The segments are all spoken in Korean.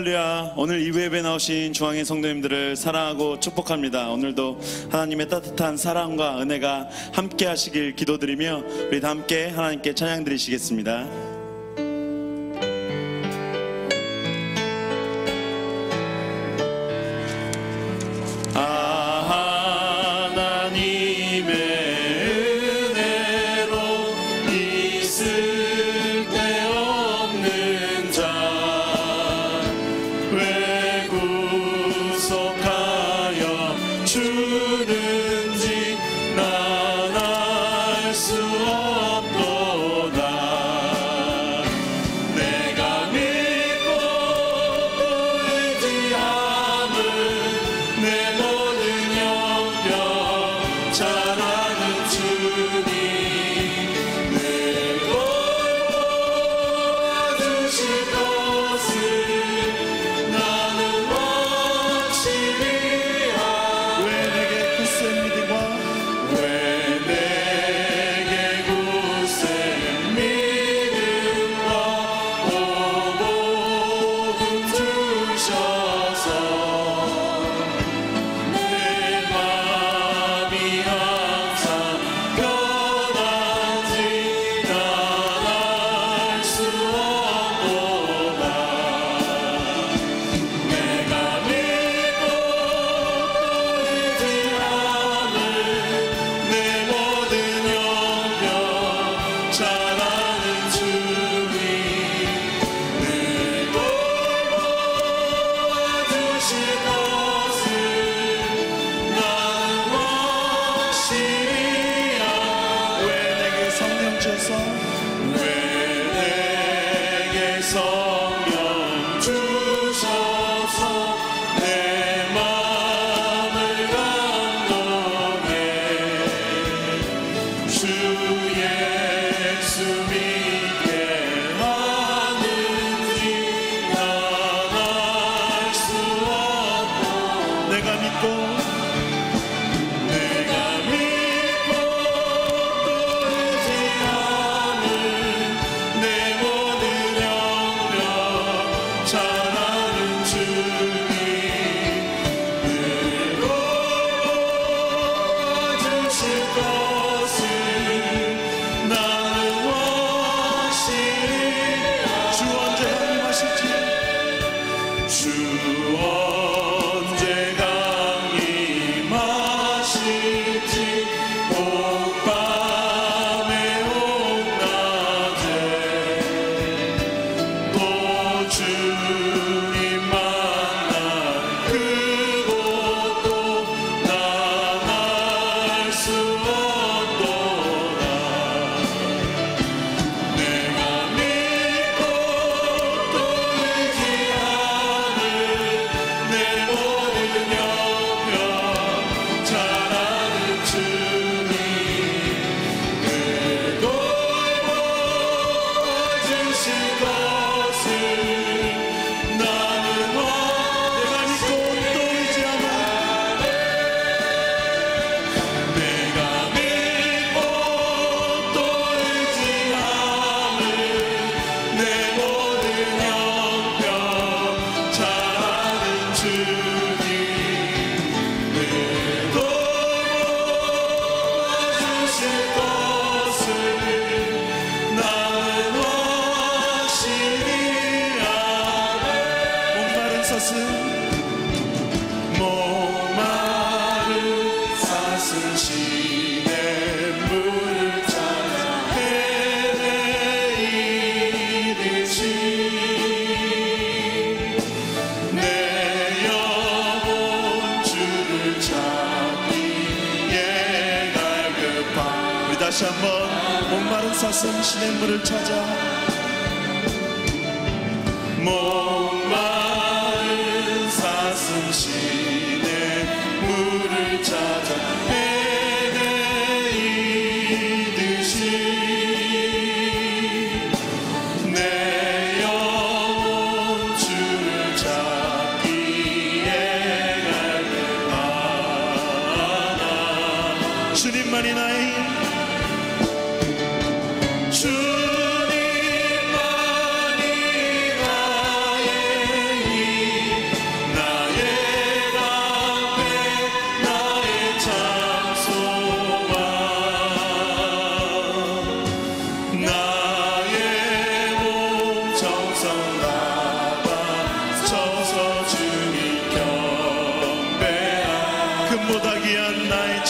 할렐루야. 오늘 이 예배에 나오신 중앙의 성도님들을 사랑하고 축복합니다. 오늘도 하나님의 따뜻한 사랑과 은혜가 함께 하시길 기도드리며 우리 다 함께 하나님께 찬양 드리시겠습니다. 다시 한번 목마른 사슴 시냇물을 찾아 목마른 사슴 시냇물을 찾아 헤매이듯이 내 영혼 주를 찾기에 갈급하나 주님만이 나의 주님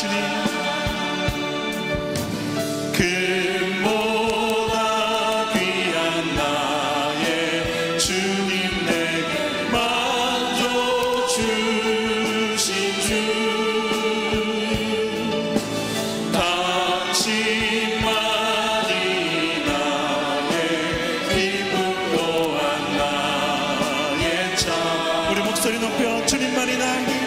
주님 금보다 귀한 나의 주님 내게 만족 주신 주 당신만이 나의 기쁨 또한 나의 참 우리 목소리 높여 주님만이 나의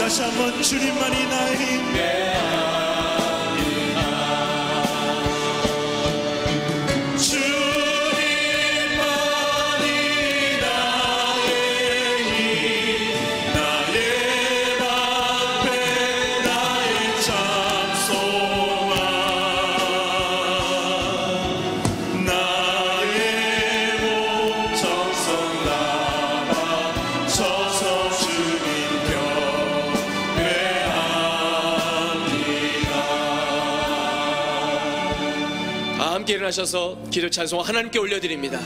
다시 한번 주님만이 나의 힘 주님만이 나의 힘 나의 방패 나의 참 소망 나의 몸 정성 나와 서서 주님 함께 일어나셔서 기도 찬송 하나님께 올려드립니다.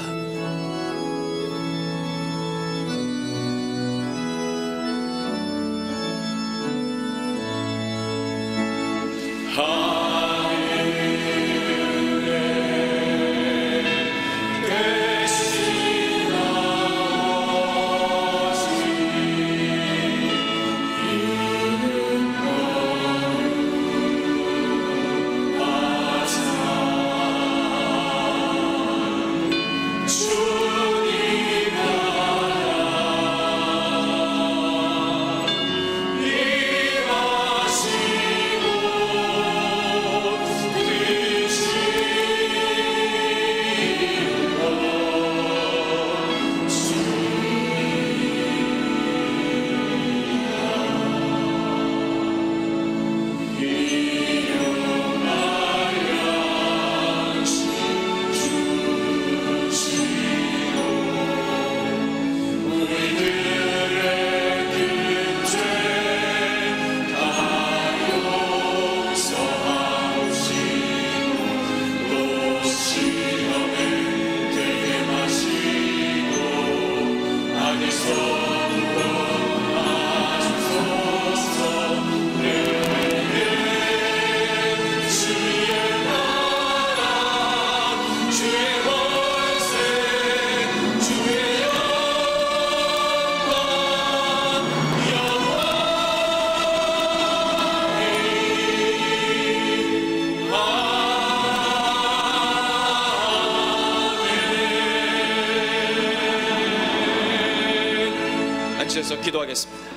앉으셔서 기도하겠습니다.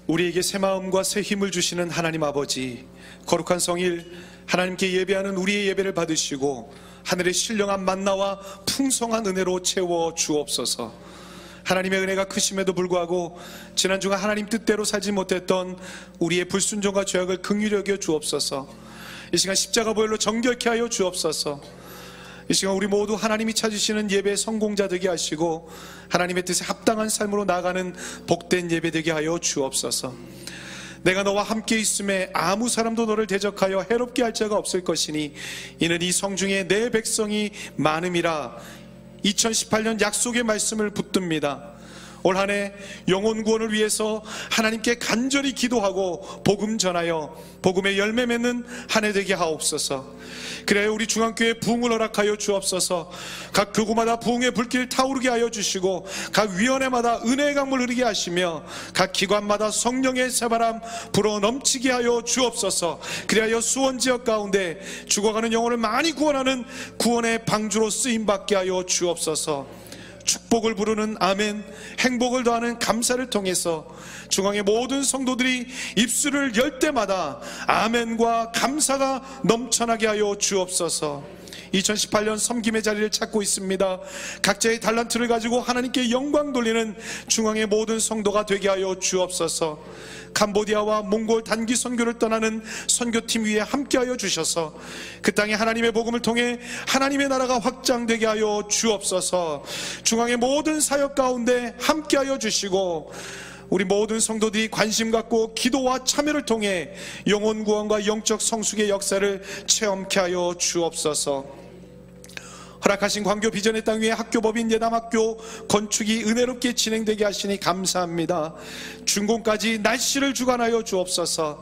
우리에게 새 마음과 새 힘을 주시는 하나님 아버지, 거룩한 성일 하나님께 예배하는 우리의 예배를 받으시고 하늘의 신령한 만나와 풍성한 은혜로 채워 주옵소서. 하나님의 은혜가 크심에도 불구하고 지난 주간 하나님 뜻대로 살지 못했던 우리의 불순종과 죄악을 긍휼히 여겨 주옵소서. 이 시간 십자가 보혈로 정결케 하여 주옵소서. 이 시간 우리 모두 하나님이 찾으시는 예배의 성공자 되게 하시고 하나님의 뜻에 합당한 삶으로 나아가는 복된 예배 되게 하여 주옵소서. 내가 너와 함께 있음에 아무 사람도 너를 대적하여 해롭게 할 자가 없을 것이니 이는 이 성중에 내 백성이 많음이라. 2018년 약속의 말씀을 붙듭니다. 올 한 해 영혼 구원을 위해서 하나님께 간절히 기도하고 복음 전하여 복음의 열매 맺는 한 해 되게 하옵소서. 그래야 우리 중앙교회 부흥을 허락하여 주옵소서. 각 교구마다 부흥의 불길 타오르게 하여 주시고 각 위원회마다 은혜의 강물 흐르게 하시며 각 기관마다 성령의 새바람 불어 넘치게 하여 주옵소서. 그리하여 수원 지역 가운데 죽어가는 영혼을 많이 구원하는 구원의 방주로 쓰임받게 하여 주옵소서. 축복을 부르는 아멘, 행복을 더하는 감사를 통해서 중앙의 모든 성도들이 입술을 열 때마다 아멘과 감사가 넘쳐나게 하여 주옵소서. 2018년 섬김의 자리를 찾고 있습니다. 각자의 달란트를 가지고 하나님께 영광 돌리는 중앙의 모든 성도가 되게 하여 주옵소서. 캄보디아와 몽골 단기 선교를 떠나는 선교팀 위에 함께하여 주셔서 그 땅에 하나님의 복음을 통해 하나님의 나라가 확장되게 하여 주옵소서. 중앙의 모든 사역 가운데 함께하여 주시고 우리 모든 성도들이 관심 갖고 기도와 참여를 통해 영혼 구원과 영적 성숙의 역사를 체험케 하여 주옵소서. 허락하신 광교 비전의 땅 위에 학교법인 예담학교 건축이 은혜롭게 진행되게 하시니 감사합니다. 준공까지 날씨를 주관하여 주옵소서.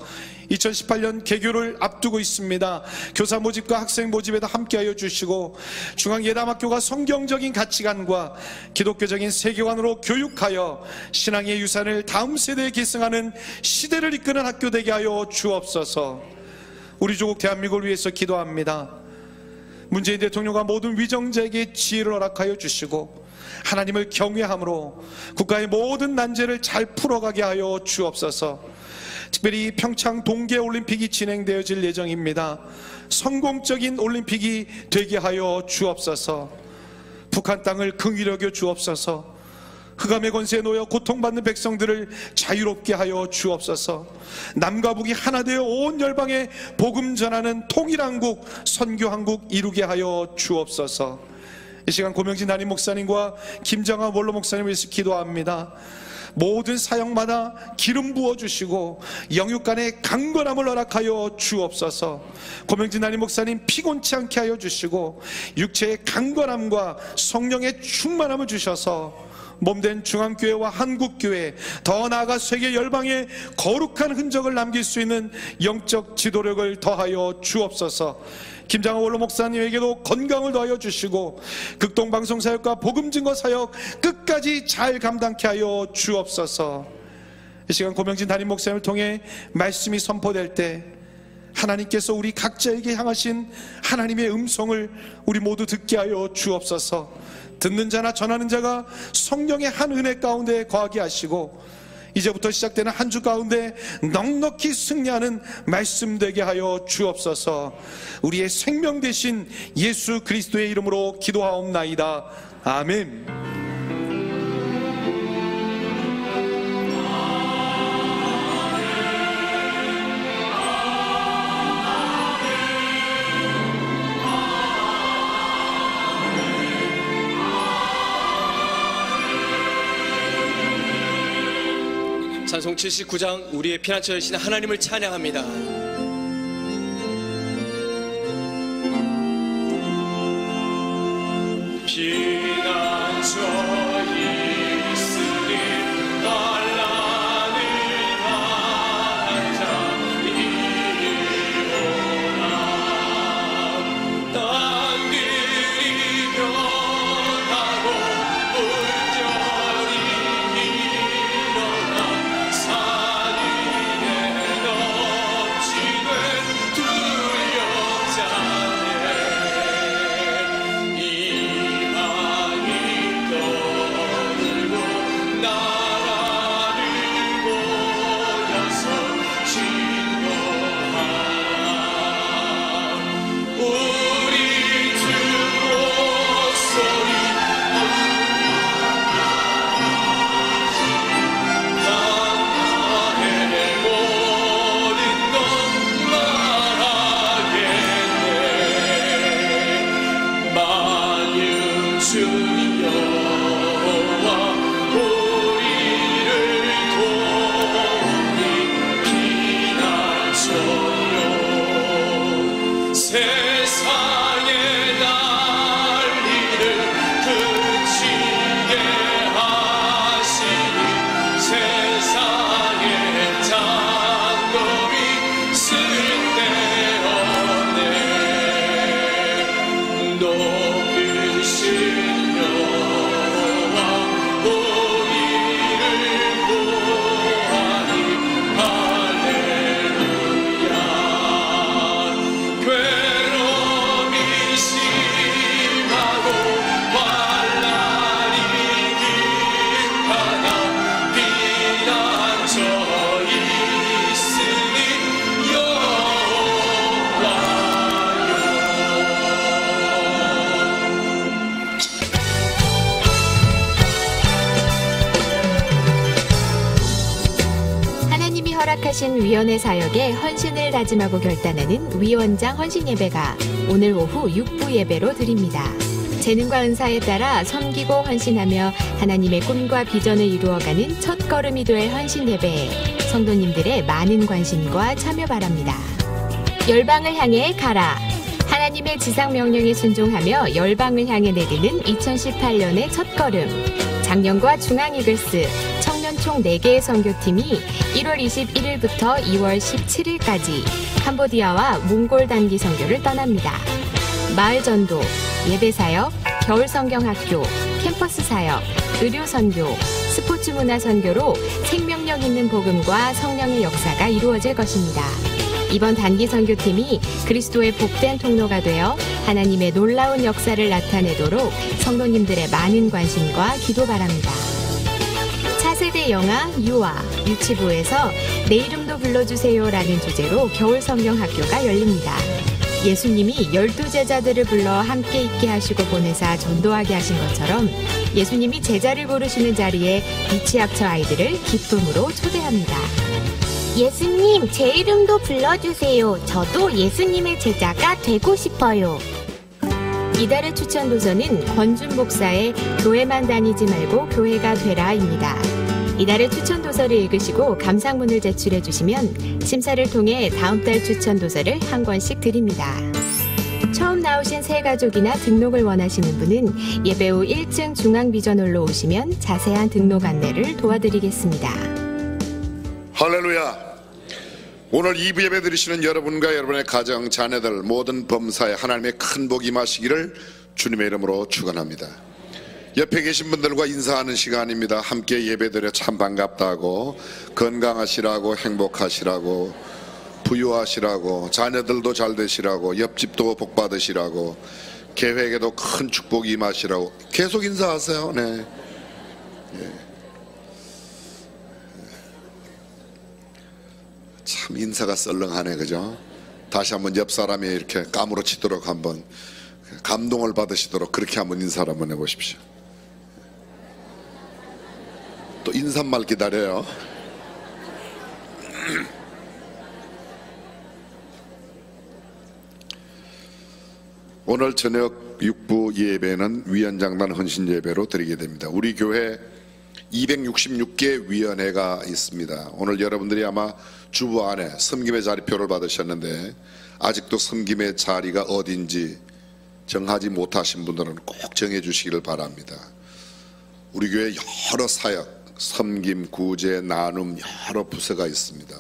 2018년 개교를 앞두고 있습니다. 교사 모집과 학생 모집에도 함께하여 주시고 중앙예담학교가 성경적인 가치관과 기독교적인 세계관으로 교육하여 신앙의 유산을 다음 세대에 계승하는 시대를 이끄는 학교 되게 하여 주옵소서. 우리 조국 대한민국을 위해서 기도합니다. 문재인 대통령과 모든 위정자에게 지혜를 허락하여 주시고 하나님을 경외함으로 국가의 모든 난제를 잘 풀어가게 하여 주옵소서. 특별히 평창 동계올림픽이 진행되어질 예정입니다. 성공적인 올림픽이 되게 하여 주옵소서. 북한 땅을 긍휼히 여겨 주옵소서. 흑암의 권세에 놓여 고통받는 백성들을 자유롭게 하여 주옵소서. 남과 북이 하나 되어 온 열방에 복음 전하는 통일한국, 선교한국 이루게 하여 주옵소서. 이 시간 고명진 담임 목사님과 김정아 원로 목사님을 위해서 기도합니다. 모든 사역마다 기름 부어주시고 영육간의 강건함을 허락하여 주옵소서. 고명진 담임 목사님 피곤치 않게 하여 주시고 육체의 강건함과 성령의 충만함을 주셔서 몸된 중앙교회와 한국교회, 더 나아가 세계 열방에 거룩한 흔적을 남길 수 있는 영적 지도력을 더하여 주옵소서. 김장호 원로 목사님에게도 건강을 더하여 주시고 극동방송 사역과 복음 증거 사역 끝까지 잘 감당케 하여 주옵소서. 이 시간 고명진 담임 목사님을 통해 말씀이 선포될 때 하나님께서 우리 각자에게 향하신 하나님의 음성을 우리 모두 듣게 하여 주옵소서. 듣는 자나 전하는 자가 성령의 한 은혜 가운데 거하게 하시고 이제부터 시작되는 한 주 가운데 넉넉히 승리하는 말씀 되게 하여 주옵소서. 우리의 생명 되신 예수 그리스도의 이름으로 기도하옵나이다. 아멘. 찬송 79장 우리의 피난처이신 하나님을 찬양합니다. 피난처 있으니 환난을 당한 자 이리오라. 땅들이 변하고 물결이 일어나 산 위에 넘치네. 헌신하신 위원회 사역에 헌신을 다짐하고 결단하는 위원장 헌신 예배가 오늘 오후 6부 예배로 드립니다. 재능과 은사에 따라 섬기고 헌신하며 하나님의 꿈과 비전을 이루어가는 첫걸음이 될 헌신 예배에 성도님들의 많은 관심과 참여 바랍니다. 열방을 향해 가라. 하나님의 지상 명령에 순종하며 열방을 향해 내디는 2018년의 첫걸음. 작년과 중앙이글스, 청년총 4개의 선교팀이 1월 21일부터 2월 17일까지 캄보디아와 몽골 단기 선교를 떠납니다. 마을 전도, 예배 사역, 겨울 성경학교, 캠퍼스 사역, 의료 선교, 스포츠 문화 선교로 생명력 있는 복음과 성령의 역사가 이루어질 것입니다. 이번 단기 선교팀이 그리스도의 복된 통로가 되어 하나님의 놀라운 역사를 나타내도록 성도님들의 많은 관심과 기도 바랍니다. 차세대 영화 유아 유치부에서 내 이름도 불러주세요라는 주제로 겨울 성경학교가 열립니다. 예수님이 12제자들을 불러 함께 있게 하시고 보내사 전도하게 하신 것처럼 예수님이 제자를 고르시는 자리에 유치학처 아이들을 기쁨으로 초대합니다. 예수님, 제 이름도 불러주세요. 저도 예수님의 제자가 되고 싶어요. 이달의 추천 도서는 권준 목사의 교회만 다니지 말고 교회가 되라입니다. 이달의 추천 도서를 읽으시고 감상문을 제출해 주시면 심사를 통해 다음 달 추천 도서를 한 권씩 드립니다. 처음 나오신 새 가족이나 등록을 원하시는 분은 예배 후 1층 중앙비전홀로 오시면 자세한 등록 안내를 도와드리겠습니다. 할렐루야. 오늘 2부 예배 드리시는 여러분과 여러분의 가정, 자녀들, 모든 범사에 하나님의 큰 복이 임하시기를 주님의 이름으로 축원합니다. 옆에 계신 분들과 인사하는 시간입니다. 함께 예배드려 참 반갑다고, 건강하시라고, 행복하시라고, 부유하시라고, 자녀들도 잘 되시라고, 옆집도 복 받으시라고, 계획에도 큰 축복이 임하시라고 계속 인사하세요. 네. 참 인사가 썰렁하네, 그죠? 다시 한번 옆 사람이 이렇게 까무러치도록 한번 감동을 받으시도록 그렇게 한번 인사를 한번 해보십시오. 또 인사말 기다려요. 오늘 저녁 6부 예배는 위원장단 헌신 예배로 드리게 됩니다. 우리 교회 266개 위원회가 있습니다. 오늘 여러분들이 아마 주부 안에 섬김의 자리표를 받으셨는데 아직도 섬김의 자리가 어딘지 정하지 못하신 분들은 꼭 정해 주시기를 바랍니다. 우리 교회 여러 사역, 섬김, 구제, 나눔 여러 부서가 있습니다.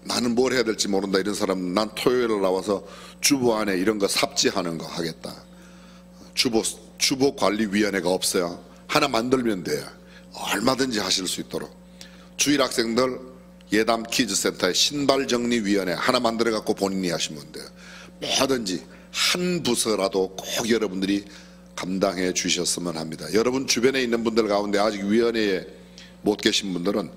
나는 뭘 해야 될지 모른다 이런 사람은 난 토요일에 나와서 주부 안에 이런 거 삽지하는 거 하겠다. 주보관리위원회가 없어요. 하나 만들면 돼요. 얼마든지 하실 수 있도록. 주일 학생들 예담 키즈센터에 신발정리위원회 하나 만들어 갖고 본인이 하시면 돼요. 뭐든지 한 부서라도 꼭 여러분들이 감당해 주셨으면 합니다. 여러분 주변에 있는 분들 가운데 아직 위원회에 못 계신 분들은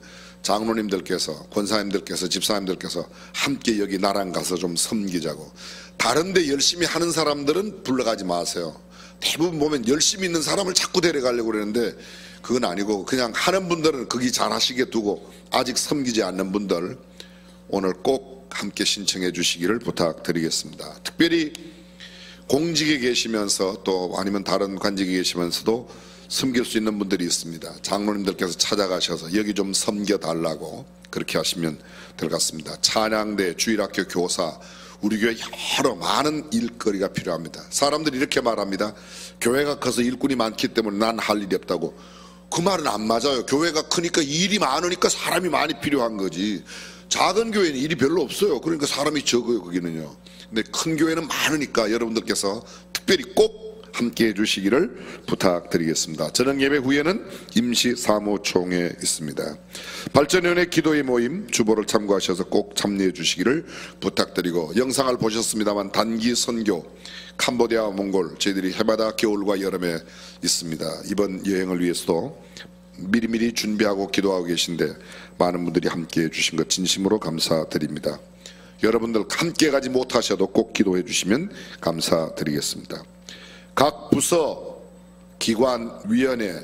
장로님들께서, 권사님들께서, 집사님들께서 함께 여기 나랑 가서 좀 섬기자고. 다른데 열심히 하는 사람들은 불러가지 마세요. 대부분 보면 열심히 있는 사람을 자꾸 데려가려고 그러는데 그건 아니고 그냥 하는 분들은 거기 잘 하시게 두고 아직 섬기지 않는 분들 오늘 꼭 함께 신청해 주시기를 부탁드리겠습니다. 특별히 공직에 계시면서 또 아니면 다른 관직에 계시면서도 섬길 수 있는 분들이 있습니다. 장로님들께서 찾아가셔서 여기 좀 섬겨달라고 그렇게 하시면 될 것 같습니다. 찬양대, 주일학교 교사, 우리 교회 여러 많은 일거리가 필요합니다. 사람들이 이렇게 말합니다. 교회가 커서 일꾼이 많기 때문에 난 할 일이 없다고. 그 말은 안 맞아요. 교회가 크니까 일이 많으니까 사람이 많이 필요한 거지. 작은 교회는 일이 별로 없어요. 그러니까 사람이 적어요, 거기는요. 근데 큰 교회는 많으니까 여러분들께서 특별히 꼭 함께 해주시기를 부탁드리겠습니다. 저녁 예배 후에는 임시 사무총회 있습니다. 발전위원회 기도의 모임 주보를 참고하셔서 꼭 참여해 주시기를 부탁드리고, 영상을 보셨습니다만 단기 선교 캄보디아와 몽골 저희들이 해마다 겨울과 여름에 있습니다. 이번 여행을 위해서도 미리미리 준비하고 기도하고 계신데 많은 분들이 함께 해주신 것 진심으로 감사드립니다. 여러분들 함께 가지 못하셔도 꼭 기도해 주시면 감사드리겠습니다. 각 부서, 기관, 위원회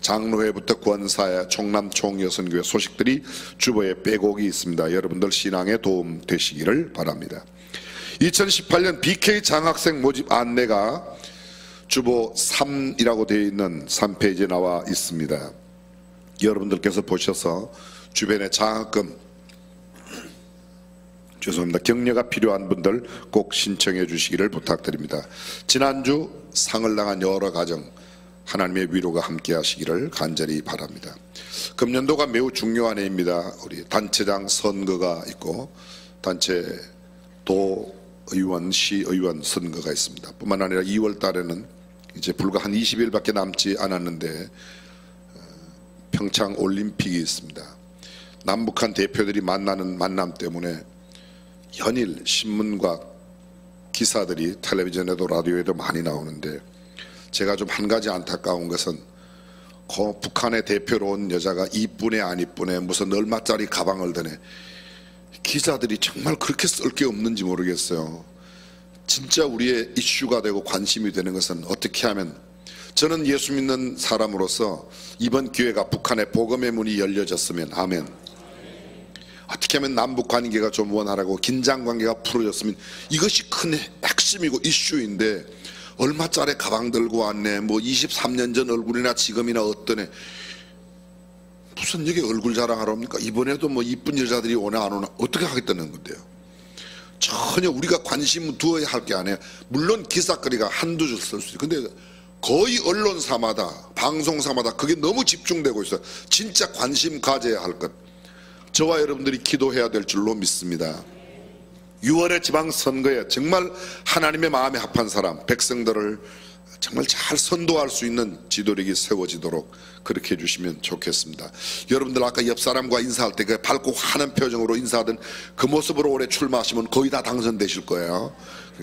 장로회부터 권사회, 총남 총여선교회 소식들이 주보에 빼곡이 있습니다. 여러분들 신앙에 도움 되시기를 바랍니다. 2018년 BK 장학생 모집 안내가 주보 3이라고 되어 있는 3페이지에 나와 있습니다. 여러분들께서 보셔서 주변에 장학금, 죄송합니다, 격려가 필요한 분들 꼭 신청해 주시기를 부탁드립니다. 지난주 상을 당한 여러 가정 하나님의 위로가 함께 하시기를 간절히 바랍니다. 금년도가 매우 중요한 해입니다. 우리 단체장 선거가 있고 단체 도의원, 시의원 선거가 있습니다. 뿐만 아니라 2월 달에는 이제 불과 한 20일밖에 남지 않았는데 평창 올림픽이 있습니다. 남북한 대표들이 만나는 만남 때문에 연일 신문과 기사들이 텔레비전에도 라디오에도 많이 나오는데, 제가 좀 한 가지 안타까운 것은 그 북한의 대표로 온 여자가 이쁘네 안 이쁘네 무슨 얼마짜리 가방을 드네, 기자들이 정말 그렇게 쓸 게 없는지 모르겠어요. 진짜 우리의 이슈가 되고 관심이 되는 것은 어떻게 하면, 저는 예수 믿는 사람으로서 이번 기회가 북한의 복음의 문이 열려졌으면, 아멘, 어떻게 하면 남북 관계가 좀 원활하고 긴장 관계가 풀어졌으면, 이것이 큰 핵심이고 이슈인데 얼마짜리 가방 들고 왔네, 뭐 23년 전 얼굴이나 지금이나 어떠네, 무슨 여기 얼굴 자랑하러 옵니까? 이번에도 뭐 이쁜 여자들이 오나 안 오나 어떻게 하겠다는 건데요. 전혀 우리가 관심 두어야 할 게 아니에요. 물론 기사거리가 한두 줄 쓸 수 있어요. 근데 거의 언론사마다 방송사마다 그게 너무 집중되고 있어요. 진짜 관심 가져야 할 것, 저와 여러분들이 기도해야 될 줄로 믿습니다. 6월의 지방선거에 정말 하나님의 마음에 합한 사람, 백성들을 정말 잘 선도할 수 있는 지도력이 세워지도록 그렇게 해주시면 좋겠습니다. 여러분들 아까 옆 사람과 인사할 때 그 밝고 환한 표정으로 인사하던 그 모습으로 올해 출마하시면 거의 다 당선되실 거예요.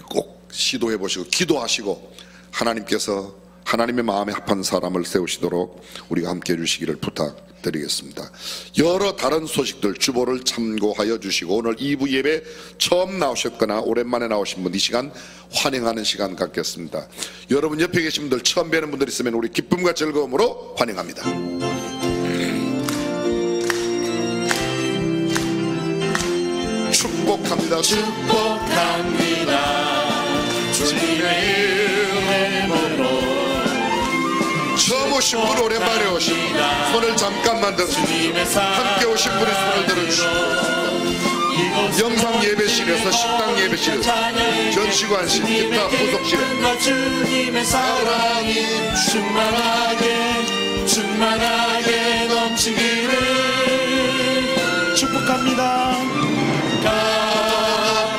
꼭 시도해 보시고 기도하시고 하나님께서 하나님의 마음에 합한 사람을 세우시도록 우리가 함께 해주시기를 부탁드리겠습니다. 여러 다른 소식들 주보를 참고하여 주시고, 오늘 2부 예배 처음 나오셨거나 오랜만에 나오신 분 이 시간 환영하는 시간 갖겠습니다. 여러분 옆에 계신 분들, 처음 뵈는 분들 있으면 우리 기쁨과 즐거움으로 환영합니다. 축복합니다. 축복합니다. 주님의 은혜로 처음 오신 분, 오랜만에 오신 분, 손을 잠깐만 들어주시죠. 함께 오신 분의 손을 들어주시고, 영상 예배실에서, 식당 예배실에서, 전시관실, 기타 부속실에 주님의 사랑이 충만하게 넘치기를 축복합니다. God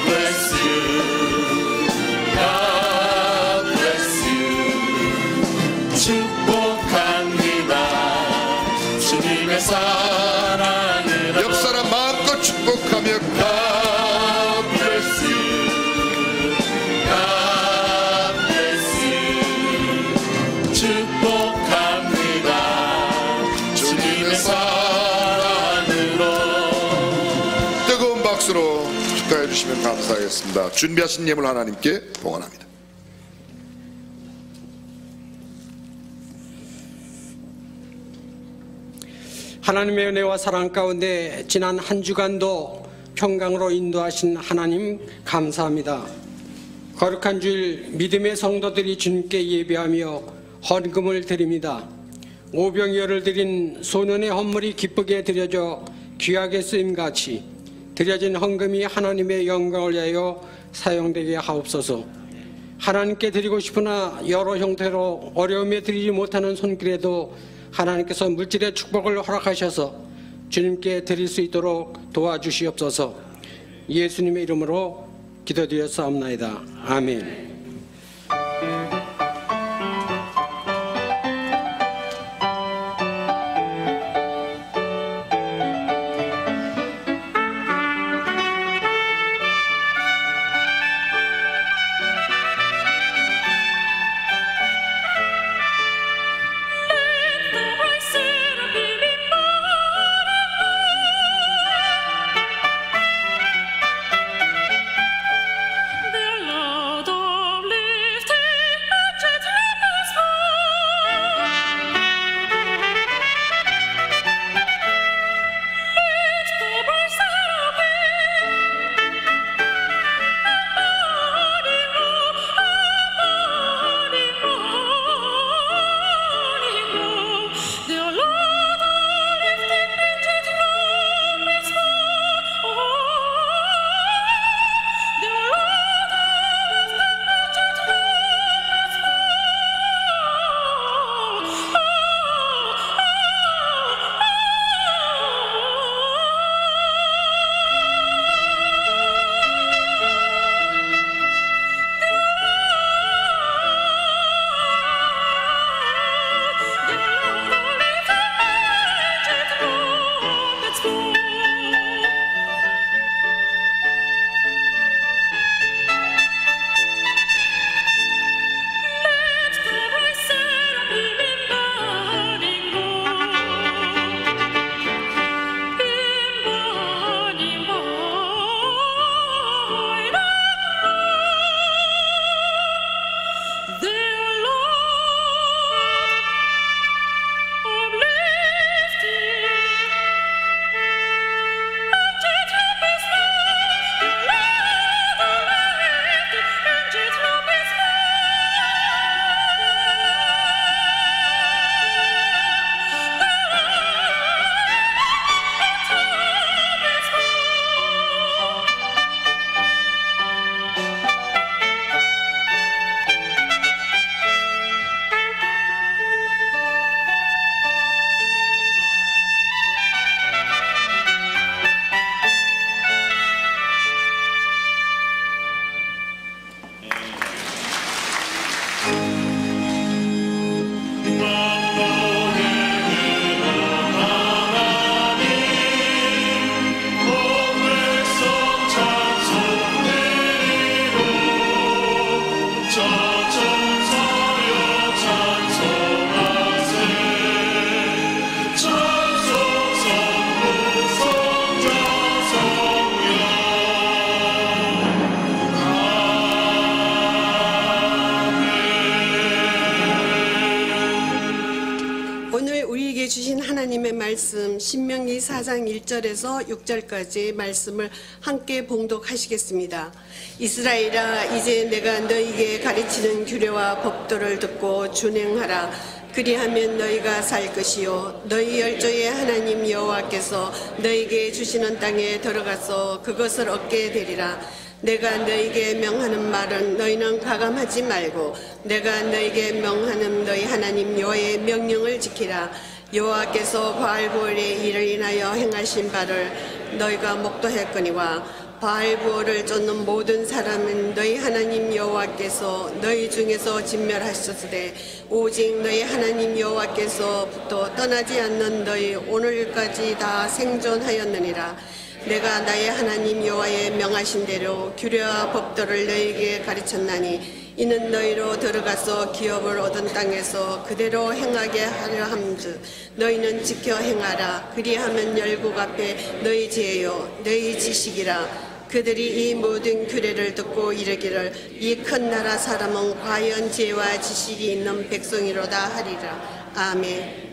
bless you. God bless you. 축복합니다. 주님의 사랑을 옆 사람 마음껏 축복하며 God bless you. God bless you. 축복합니다. 주님의 사랑으로. 뜨거운 박수로 축하해 주시면 감사하겠습니다. 준비하신 예물 하나님께 봉헌합니다. 하나님의 은혜와 사랑 가운데 지난 한 주간도 평강으로 인도하신 하나님 감사합니다. 거룩한 주일 믿음의 성도들이 주님께 예배하며 헌금을 드립니다. 오병이어를 드린 소년의 헌물이 기쁘게 드려져 귀하게 쓰임같이 드려진 헌금이 하나님의 영광을 위하여 사용되게 하옵소서. 하나님께 드리고 싶으나 여러 형태로 어려움에 드리지 못하는 손길에도 하나님께서 물질의 축복을 허락하셔서 주님께 드릴 수 있도록 도와주시옵소서. 예수님의 이름으로 기도드렸사옵나이다. 아멘. Della 말씀 신명기 4장 1절에서 6절까지 말씀을 함께 봉독하시겠습니다. 이스라엘아, 이제 내가 너희에게 가르치는 규례와 법도를 듣고 준행하라. 그리하면 너희가 살 것이요 너희 열조의 하나님 여호와께서 너희에게 주시는 땅에 들어가서 그것을 얻게 되리라. 내가 너희에게 명하는 말은 너희는 가감하지 말고 내가 너희에게 명하는 너희 하나님 여호와의 명령을 지키라. 여호와께서 바알보올의 일을 인하여 행하신 바를 너희가 목도했거니와 바알보올을 쫓는 모든 사람은 너희 하나님 여호와께서 너희 중에서 진멸하셨으되 오직 너희 하나님 여호와께서부터 떠나지 않는 너희 오늘까지 다 생존하였느니라. 내가 나의 하나님 여호와의 명하신 대로 규례와 법도를 너희에게 가르쳤나니 이는 너희로 들어가서 기업을 얻은 땅에서 그대로 행하게 하려 함즉 너희는 지켜 행하라. 그리하면 열국 앞에 너희 지혜요 너희 지식이라. 그들이 이 모든 규례를 듣고 이르기를 이 큰 나라 사람은 과연 지혜와 지식이 있는 백성이로다 하리라. 아멘.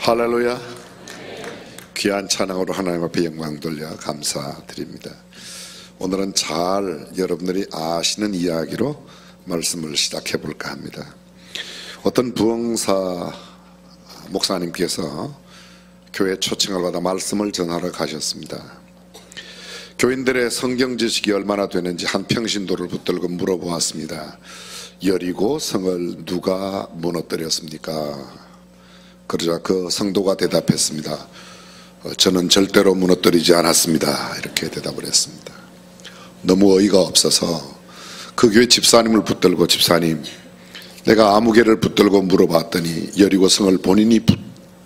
할렐루야. 귀한 찬양으로 하나님 앞에 영광 돌려 감사드립니다. 오늘은 잘 여러분들이 아시는 이야기로 말씀을 시작해 볼까 합니다. 어떤 부흥사 목사님께서 교회 초청을 받아 말씀을 전하러 가셨습니다. 교인들의 성경 지식이 얼마나 되는지 한 평신도를 붙들고 물어보았습니다. 여리고 성을 누가 무너뜨렸습니까? 그러자 그 성도가 대답했습니다. 저는 절대로 무너뜨리지 않았습니다. 이렇게 대답을 했습니다. 너무 어이가 없어서 그 교회 집사님을 붙들고, 집사님, 내가 아무개를 붙들고 물어봤더니 여리고 성을 본인이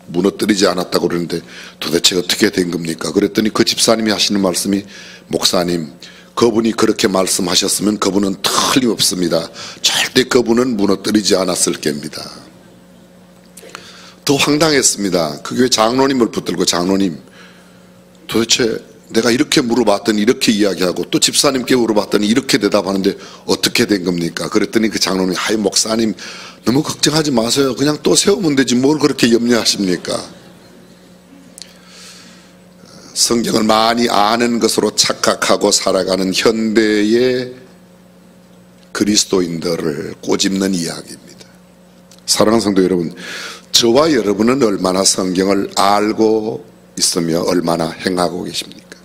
무너뜨리지 않았다고 그러는데 도대체 어떻게 된 겁니까? 그랬더니 그 집사님이 하시는 말씀이, 목사님, 그분이 그렇게 말씀하셨으면 그분은 틀림없습니다. 절대 그분은 무너뜨리지 않았을 겁니다. 더 황당했습니다. 그 교회 장로님을 붙들고, 장로님, 도대체 내가 이렇게 물어봤더니 이렇게 이야기하고 또 집사님께 물어봤더니 이렇게 대답하는데 어떻게 된 겁니까? 그랬더니 그 장로님이, 아이 목사님 너무 걱정하지 마세요. 그냥 또 세우면 되지 뭘 그렇게 염려하십니까? 성경을 많이 아는 것으로 착각하고 살아가는 현대의 그리스도인들을 꼬집는 이야기입니다. 사랑하는 성도 여러분, 저와 여러분은 얼마나 성경을 알고 있으며 얼마나 행하고 계십니까?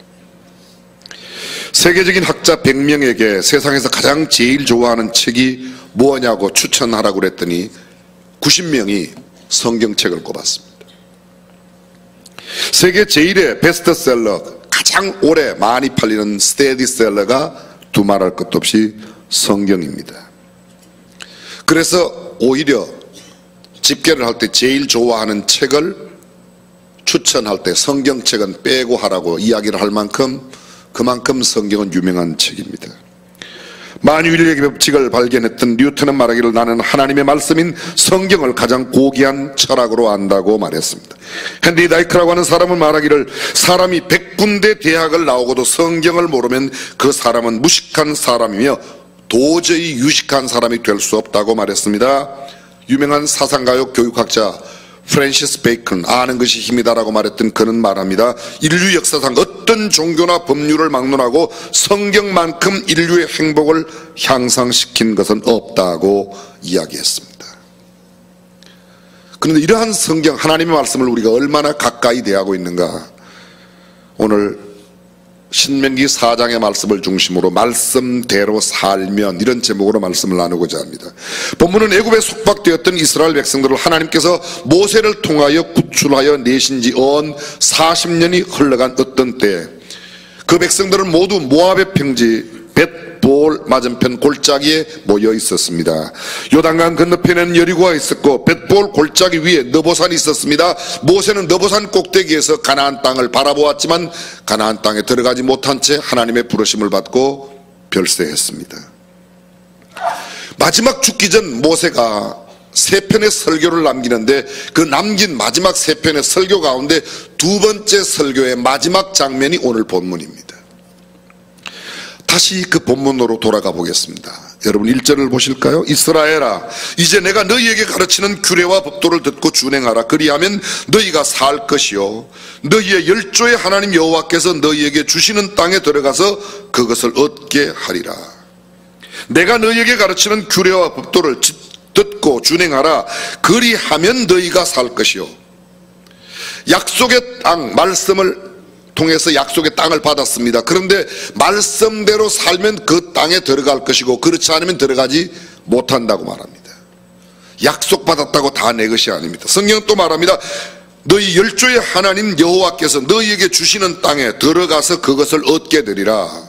세계적인 학자 100명에게 세상에서 가장 제일 좋아하는 책이 뭐냐고 추천하라고 그랬더니 90명이 성경책을 꼽았습니다. 세계 제일의 베스트셀러, 가장 오래 많이 팔리는 스테디셀러가 두말할 것도 없이 성경입니다. 그래서 오히려 집계를 할 때 제일 좋아하는 책을 추천할 때 성경책은 빼고 하라고 이야기를 할 만큼, 그만큼 성경은 유명한 책입니다. 만유인력의 법칙을 발견했던 뉴턴은 말하기를, 나는 하나님의 말씀인 성경을 가장 고귀한 철학으로 안다고 말했습니다. 헨리 다이크라고 하는 사람은 말하기를, 사람이 100군데 대학을 나오고도 성경을 모르면 그 사람은 무식한 사람이며 도저히 유식한 사람이 될 수 없다고 말했습니다. 유명한 사상가요 교육학자 프랜시스 베이컨, 아는 것이 힘이다라고 말했던 그는 말합니다. 인류 역사상 어떤 종교나 법률을 막론하고 성경만큼 인류의 행복을 향상시킨 것은 없다고 이야기했습니다. 그런데 이러한 성경, 하나님의 말씀을 우리가 얼마나 가까이 대하고 있는가? 오늘 신명기 4장의 말씀을 중심으로 말씀대로 살면, 이런 제목으로 말씀을 나누고자 합니다. 본문은 애굽에 속박되었던 이스라엘 백성들을 하나님께서 모세를 통하여 구출하여 내신 지 언 40년이 흘러간 어떤 때, 그 백성들은 모두 모압의 평지 벳볼 맞은편 골짜기에 모여 있었습니다. 요단강 건너편에는 여리고가 있었고 벳볼 골짜기 위에 너보산이 있었습니다. 모세는 너보산 꼭대기에서 가나안 땅을 바라보았지만 가나안 땅에 들어가지 못한 채 하나님의 부르심을 받고 별세했습니다. 마지막 죽기 전 모세가 3편의 설교를 남기는데, 그 남긴 마지막 3편의 설교 가운데 두 번째 설교의 마지막 장면이 오늘 본문입니다. 다시 그 본문으로 돌아가 보겠습니다. 여러분 1절을 보실까요? 이스라엘아, 이제 내가 너희에게 가르치는 규례와 법도를 듣고 준행하라. 그리하면 너희가 살 것이요 너희의 열조의 하나님 여호와께서 너희에게 주시는 땅에 들어가서 그것을 얻게 하리라. 내가 너희에게 가르치는 규례와 법도를 듣고 준행하라. 그리하면 너희가 살 것이요. 약속의 땅, 말씀을 통해서 약속의 땅을 받았습니다. 그런데 말씀대로 살면 그 땅에 들어갈 것이고, 그렇지 않으면 들어가지 못한다고 말합니다. 약속받았다고 다 내 것이 아닙니다. 성경은 또 말합니다. 너희 열조의 하나님 여호와께서 너희에게 주시는 땅에 들어가서 그것을 얻게 되리라.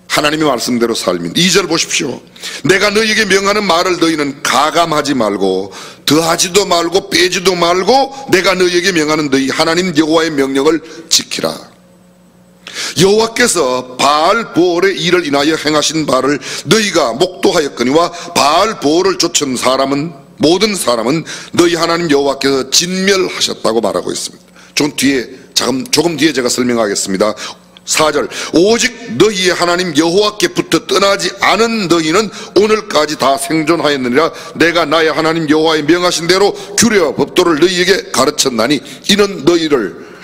하나님의 말씀대로 살면. 2절 보십시오. 내가 너희에게 명하는 말을 너희는 가감하지 말고 더하지도 말고 빼지도 말고 내가 너희에게 명하는 너희 하나님 여호와의 명령을 지키라. 여호와께서 바알보올의 일을 인하여 행하신 바를 너희가 목도하였거니와 바알보올을 쫓은 사람은, 모든 사람은 너희 하나님 여호와께서 진멸하셨다고 말하고 있습니다. 조금 뒤에 제가 설명하겠습니다. 4절 오직 너희의 하나님 여호와께부터 떠나지 않은 너희는 오늘까지 다 생존하였느니라. 내가 나의 하나님 여호와의 명하신 대로 규례와 법도를 너희에게 가르쳤나니 이는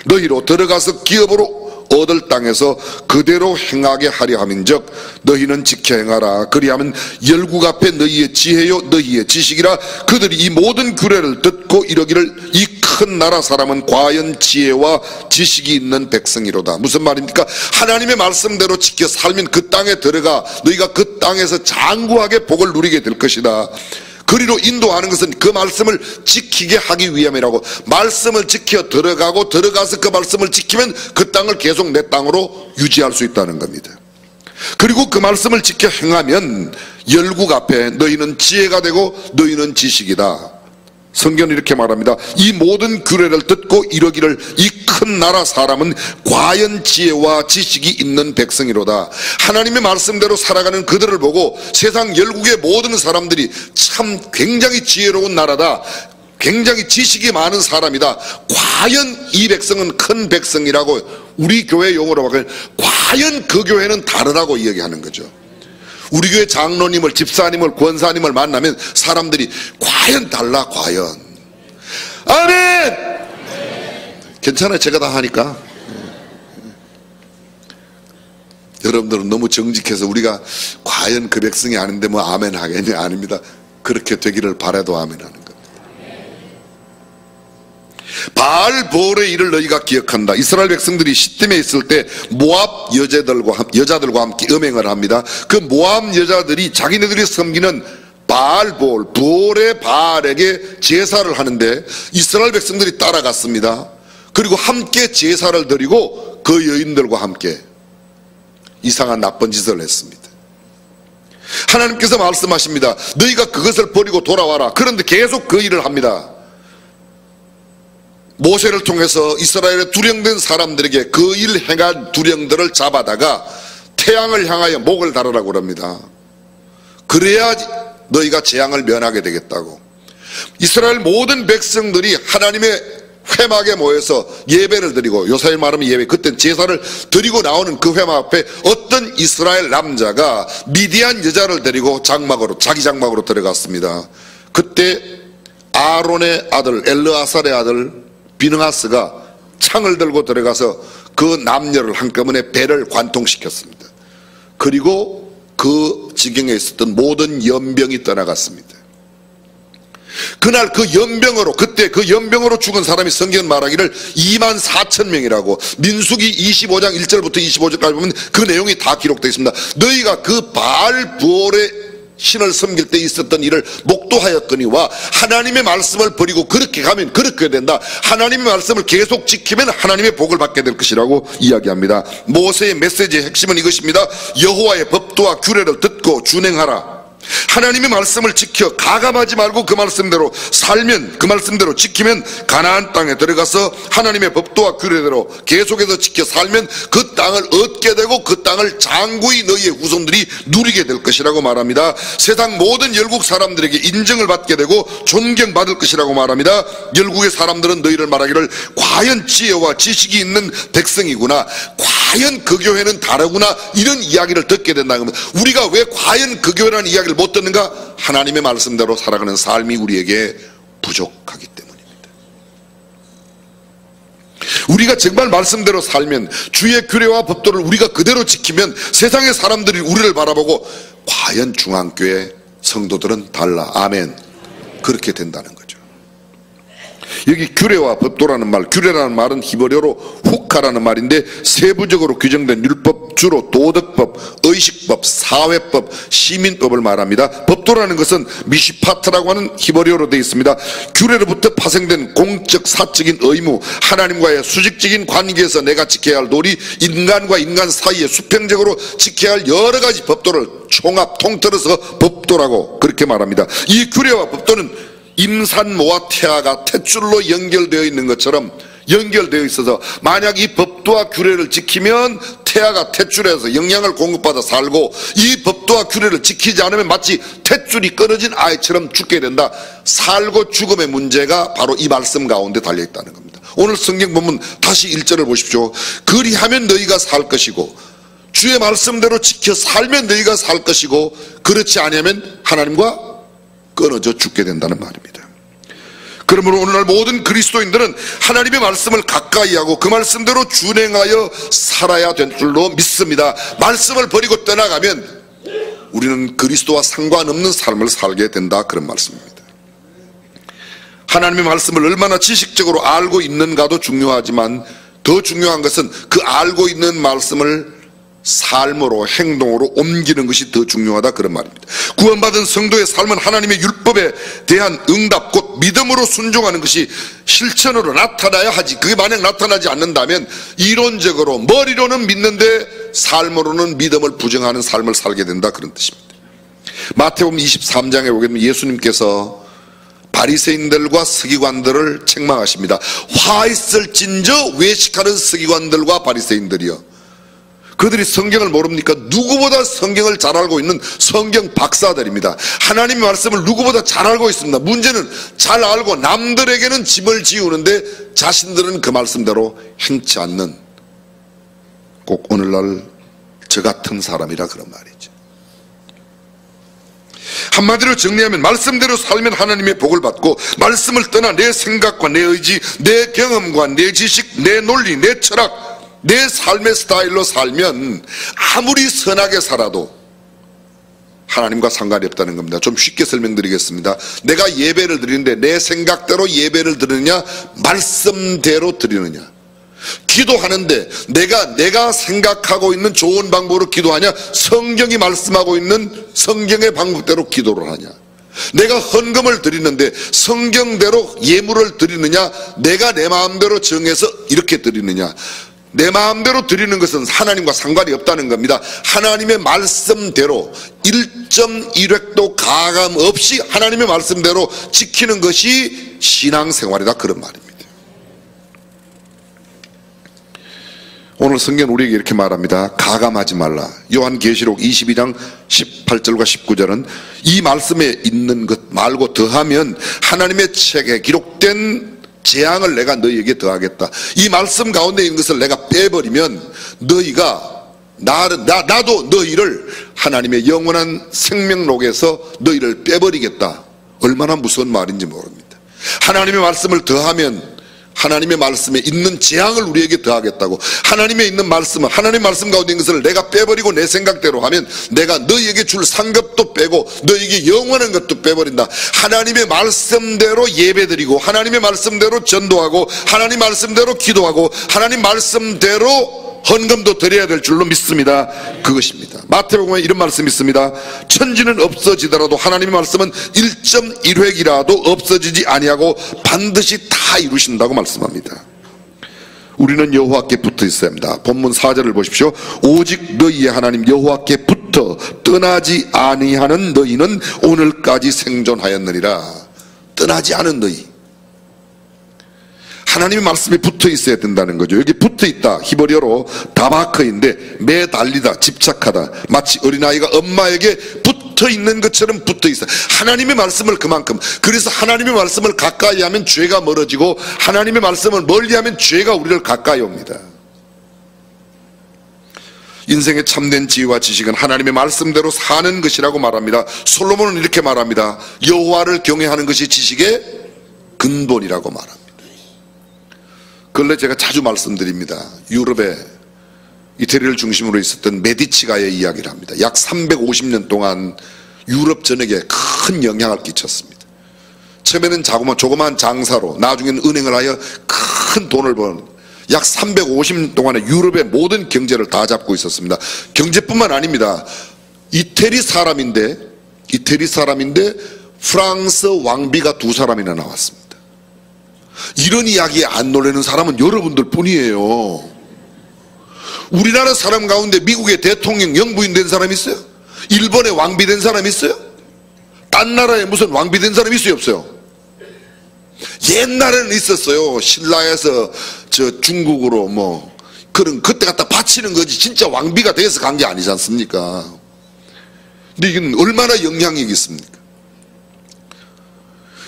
너희로 들어가서 기업으로 얻을 땅에서 그대로 행하게 하려 함인즉 너희는 지켜 행하라. 그리하면 열국 앞에 너희의 지혜요 너희의 지식이라. 그들이 이 모든 규례를 듣고 이러기를 이 큰 나라 사람은 과연 지혜와 지식이 있는 백성이로다. 무슨 말입니까? 하나님의 말씀대로 지켜 살면 그 땅에 들어가 너희가 그 땅에서 장구하게 복을 누리게 될 것이다. 그리로 인도하는 것은 그 말씀을 지키게 하기 위함이라고. 말씀을 지켜 들어가고 들어가서 그 말씀을 지키면 그 땅을 계속 내 땅으로 유지할 수 있다는 겁니다. 그리고 그 말씀을 지켜 행하면 열국 앞에 너희는 지혜가 되고 너희는 지식이다. 성경은 이렇게 말합니다. 이 모든 규례를 듣고 이러기를 이 큰 나라 사람은 과연 지혜와 지식이 있는 백성이로다. 하나님의 말씀대로 살아가는 그들을 보고 세상 열국의 모든 사람들이 참 굉장히 지혜로운 나라다, 굉장히 지식이 많은 사람이다, 과연 이 백성은 큰 백성이라고 우리 교회 용어로 말하면 과연 그 교회는 다르다고 이야기하는 거죠. 우리 교회 장로님을, 집사님을, 권사님을 만나면 사람들이 과연 달라, 과연. 아멘! 괜찮아요, 제가 다 하니까. 여러분들은 너무 정직해서 우리가 과연 그 백성이 아닌데 뭐 아멘 하겠냐? 아닙니다. 그렇게 되기를 바라도 아멘 하는 겁니다. 바알보올의 일을 너희가 기억한다. 이스라엘 백성들이 시딤에 있을 때 모압 여자들과 함께 음행을 합니다. 그 모압 여자들이 자기네들이 섬기는 바알보올, 부올의 바알에게 제사를 하는데 이스라엘 백성들이 따라갔습니다. 그리고 함께 제사를 드리고 그 여인들과 함께 이상한 나쁜 짓을 했습니다. 하나님께서 말씀하십니다. 너희가 그것을 버리고 돌아와라. 그런데 계속 그 일을 합니다. 모세를 통해서 이스라엘의 두령된 사람들에게 그 일 행한 두령들을 잡아다가 태양을 향하여 목을 달으라고 합니다. 그래야 너희가 재앙을 면하게 되겠다고. 이스라엘 모든 백성들이 하나님의 회막에 모여서 예배를 드리고, 요사일 말하면 예배, 그땐 제사를 드리고 나오는 그 회막 앞에 어떤 이스라엘 남자가 미디안 여자를 데리고 자기 장막으로 들어갔습니다. 그때 아론의 아들 엘르아살의 아들 비느하스가 창을 들고 들어가서 그 남녀를 한꺼번에 배를 관통시켰습니다. 그리고 그 지경에 있었던 모든 연병이 떠나갔습니다. 그날 그 연병으로, 그때 그 연병으로 죽은 사람이 성경 말하기를 24,000명이라고 민수기 25장 1절부터 25절까지 보면 그 내용이 다 기록되어 있습니다. 너희가 그 바알부올의 신을 섬길 때 있었던 일을 목도하였거니와 하나님의 말씀을 버리고 그렇게 가면 그렇게 된다. 하나님의 말씀을 계속 지키면 하나님의 복을 받게 될 것이라고 이야기합니다. 모세의 메시지의 핵심은 이것입니다. 여호와의 법도와 규례를 듣고 준행하라. 하나님의 말씀을 지켜 가감하지 말고 그 말씀대로 살면, 그 말씀대로 지키면 가나안 땅에 들어가서 하나님의 법도와 규례대로 계속해서 지켜 살면 그 땅을 얻게 되고 그 땅을 장구히 너희의 후손들이 누리게 될 것이라고 말합니다. 세상 모든 열국 사람들에게 인정을 받게 되고 존경받을 것이라고 말합니다. 열국의 사람들은 너희를 말하기를 과연 지혜와 지식이 있는 백성이구나, 과연 그 교회는 다르구나, 이런 이야기를 듣게 된다는 겁니다. 우리가 왜 과연 그 교회라는 이야기를 못 듣는가? 하나님의 말씀대로 살아가는 삶이 우리에게 부족하기 때문입니다. 우리가 정말 말씀대로 살면, 주의 규례와 법도를 우리가 그대로 지키면 세상의 사람들이 우리를 바라보고 과연 중앙교회 성도들은 달라, 아멘, 그렇게 된다는 거죠. 여기 규례와 법도라는 말, 규례라는 말은 히브리어로 후카라는 말인데 세부적으로 규정된 율법, 주로 도덕법, 의식법, 사회법, 시민법을 말합니다. 법도라는 것은 미시파트라고 하는 히브리어로 되어 있습니다. 규례로부터 파생된 공적, 사적인 의무, 하나님과의 수직적인 관계에서 내가 지켜야 할 도리, 인간과 인간 사이에 수평적으로 지켜야 할 여러 가지 법도를 총합, 통틀어서 법도라고 그렇게 말합니다. 이 규례와 법도는 임산모와 태아가 탯줄로 연결되어 있는 것처럼 연결되어 있어서, 만약 이 법도와 규례를 지키면 태아가 탯줄에서 영양을 공급받아 살고, 이 법도와 규례를 지키지 않으면 마치 탯줄이 끊어진 아이처럼 죽게 된다. 살고 죽음의 문제가 바로 이 말씀 가운데 달려있다는 겁니다. 오늘 성경 본문 다시 1절을 보십시오. 그리하면 너희가 살 것이고 주의 말씀대로 지켜 살면 너희가 살 것이고 그렇지 아니하면 하나님과 끊어져 죽게 된다는 말입니다. 그러므로 오늘날 모든 그리스도인들은 하나님의 말씀을 가까이 하고 그 말씀대로 준행하여 살아야 될 줄로 믿습니다. 말씀을 버리고 떠나가면 우리는 그리스도와 상관없는 삶을 살게 된다, 그런 말씀입니다. 하나님의 말씀을 얼마나 지식적으로 알고 있는가도 중요하지만 더 중요한 것은 그 알고 있는 말씀을 삶으로, 행동으로 옮기는 것이 더 중요하다, 그런 말입니다. 구원받은 성도의 삶은 하나님의 율법에 대한 응답, 곧 믿음으로 순종하는 것이 실천으로 나타나야 하지, 그게 만약 나타나지 않는다면 이론적으로 머리로는 믿는데 삶으로는 믿음을 부정하는 삶을 살게 된다, 그런 뜻입니다. 마태복음 23장에 보게 되면 예수님께서 바리새인들과 서기관들을 책망하십니다. 화 있을진저 외식하는 서기관들과 바리새인들이여, 그들이 성경을 모릅니까? 누구보다 성경을 잘 알고 있는 성경 박사들입니다. 하나님의 말씀을 누구보다 잘 알고 있습니다. 문제는 잘 알고 남들에게는 짐을 지우는데 자신들은 그 말씀대로 행치 않는, 꼭 오늘날 저 같은 사람이라 그런 말이죠. 한마디로 정리하면 말씀대로 살면 하나님의 복을 받고, 말씀을 떠나 내 생각과 내 의지, 내 경험과 내 지식, 내 논리, 내 철학, 내 삶의 스타일로 살면 아무리 선하게 살아도 하나님과 상관이 없다는 겁니다. 좀 쉽게 설명드리겠습니다. 내가 예배를 드리는데 내 생각대로 예배를 드리느냐, 말씀대로 드리느냐. 기도하는데 내가 생각하고 있는 좋은 방법으로 기도하냐, 성경이 말씀하고 있는 성경의 방법대로 기도를 하냐. 내가 헌금을 드리는데 성경대로 예물을 드리느냐, 내가 내 마음대로 정해서 이렇게 드리느냐. 내 마음대로 드리는 것은 하나님과 상관이 없다는 겁니다. 하나님의 말씀대로 1.1획도 가감 없이 하나님의 말씀대로 지키는 것이 신앙생활이다, 그런 말입니다. 오늘 성경 우리에게 이렇게 말합니다. 가감하지 말라. 요한계시록 22장 18절과 19절은 이 말씀에 있는 것 말고 더하면 하나님의 책에 기록된 재앙을 내가 너희에게 더하겠다. 이 말씀 가운데 있는 것을 내가 빼버리면 너희가 나도 너희를 하나님의 영원한 생명록에서 너희를 빼버리겠다. 얼마나 무서운 말인지 모릅니다. 하나님의 말씀을 더하면 하나님의 말씀에 있는 재앙을 우리에게 더하겠다고. 하나님의 있는 말씀은, 하나님의 말씀 가운데 있는 것을 내가 빼버리고 내 생각대로 하면 내가 너희에게 줄 상급도 빼고 너희에게 영원한 것도 빼버린다. 하나님의 말씀대로 예배드리고 하나님의 말씀대로 전도하고 하나님 말씀대로 기도하고 하나님 말씀대로 헌금도 드려야 될 줄로 믿습니다. 그것입니다. 마태복음에 이런 말씀이 있습니다. 천지는 없어지더라도 하나님의 말씀은 1.1획이라도 없어지지 아니하고 반드시 다 이루신다고 말씀합니다. 우리는 여호와께 붙어 있어야 합니다. 본문 4절을 보십시오. 오직 너희의 하나님 여호와께 붙어 떠나지 아니하는 너희는 오늘까지 생존하였느니라. 떠나지 않은 너희, 하나님의 말씀에 붙어 있어야 된다는 거죠. 여기 붙어 있다, 히브리어로 다바크인데 매달리다, 집착하다, 마치 어린아이가 엄마에게 붙어 있는 것처럼 붙어 있어. 하나님의 말씀을 그만큼, 그래서 하나님의 말씀을 가까이 하면 죄가 멀어지고 하나님의 말씀을 멀리하면 죄가 우리를 가까이 옵니다. 인생의 참된 지혜와 지식은 하나님의 말씀대로 사는 것이라고 말합니다. 솔로몬은 이렇게 말합니다. 여호와를 경외하는 것이 지식의 근본이라고 말합니다. 근래 제가 자주 말씀드립니다. 유럽에 이태리를 중심으로 있었던 메디치가의 이야기를 합니다. 약 350년 동안 유럽 전역에 큰 영향을 끼쳤습니다. 처음에는 조그만 장사로, 나중에는 은행을 하여 큰 돈을 버는, 약 350년 동안에 유럽의 모든 경제를 다 잡고 있었습니다. 경제뿐만 아닙니다. 이태리 사람인데 프랑스 왕비가 2사람이나 나왔습니다. 이런 이야기에 안 놀라는 사람은 여러분들 뿐이에요. 우리나라 사람 가운데 미국의 대통령 영부인 된 사람 있어요? 일본의 왕비 된 사람 있어요? 딴 나라에 무슨 왕비 된 사람 있어요, 없어요? 옛날에는 있었어요. 신라에서 저 중국으로 그때 갖다 바치는 거지 진짜 왕비가 돼서 간 게 아니지 않습니까? 근데 이건 얼마나 영향력이 있습니까?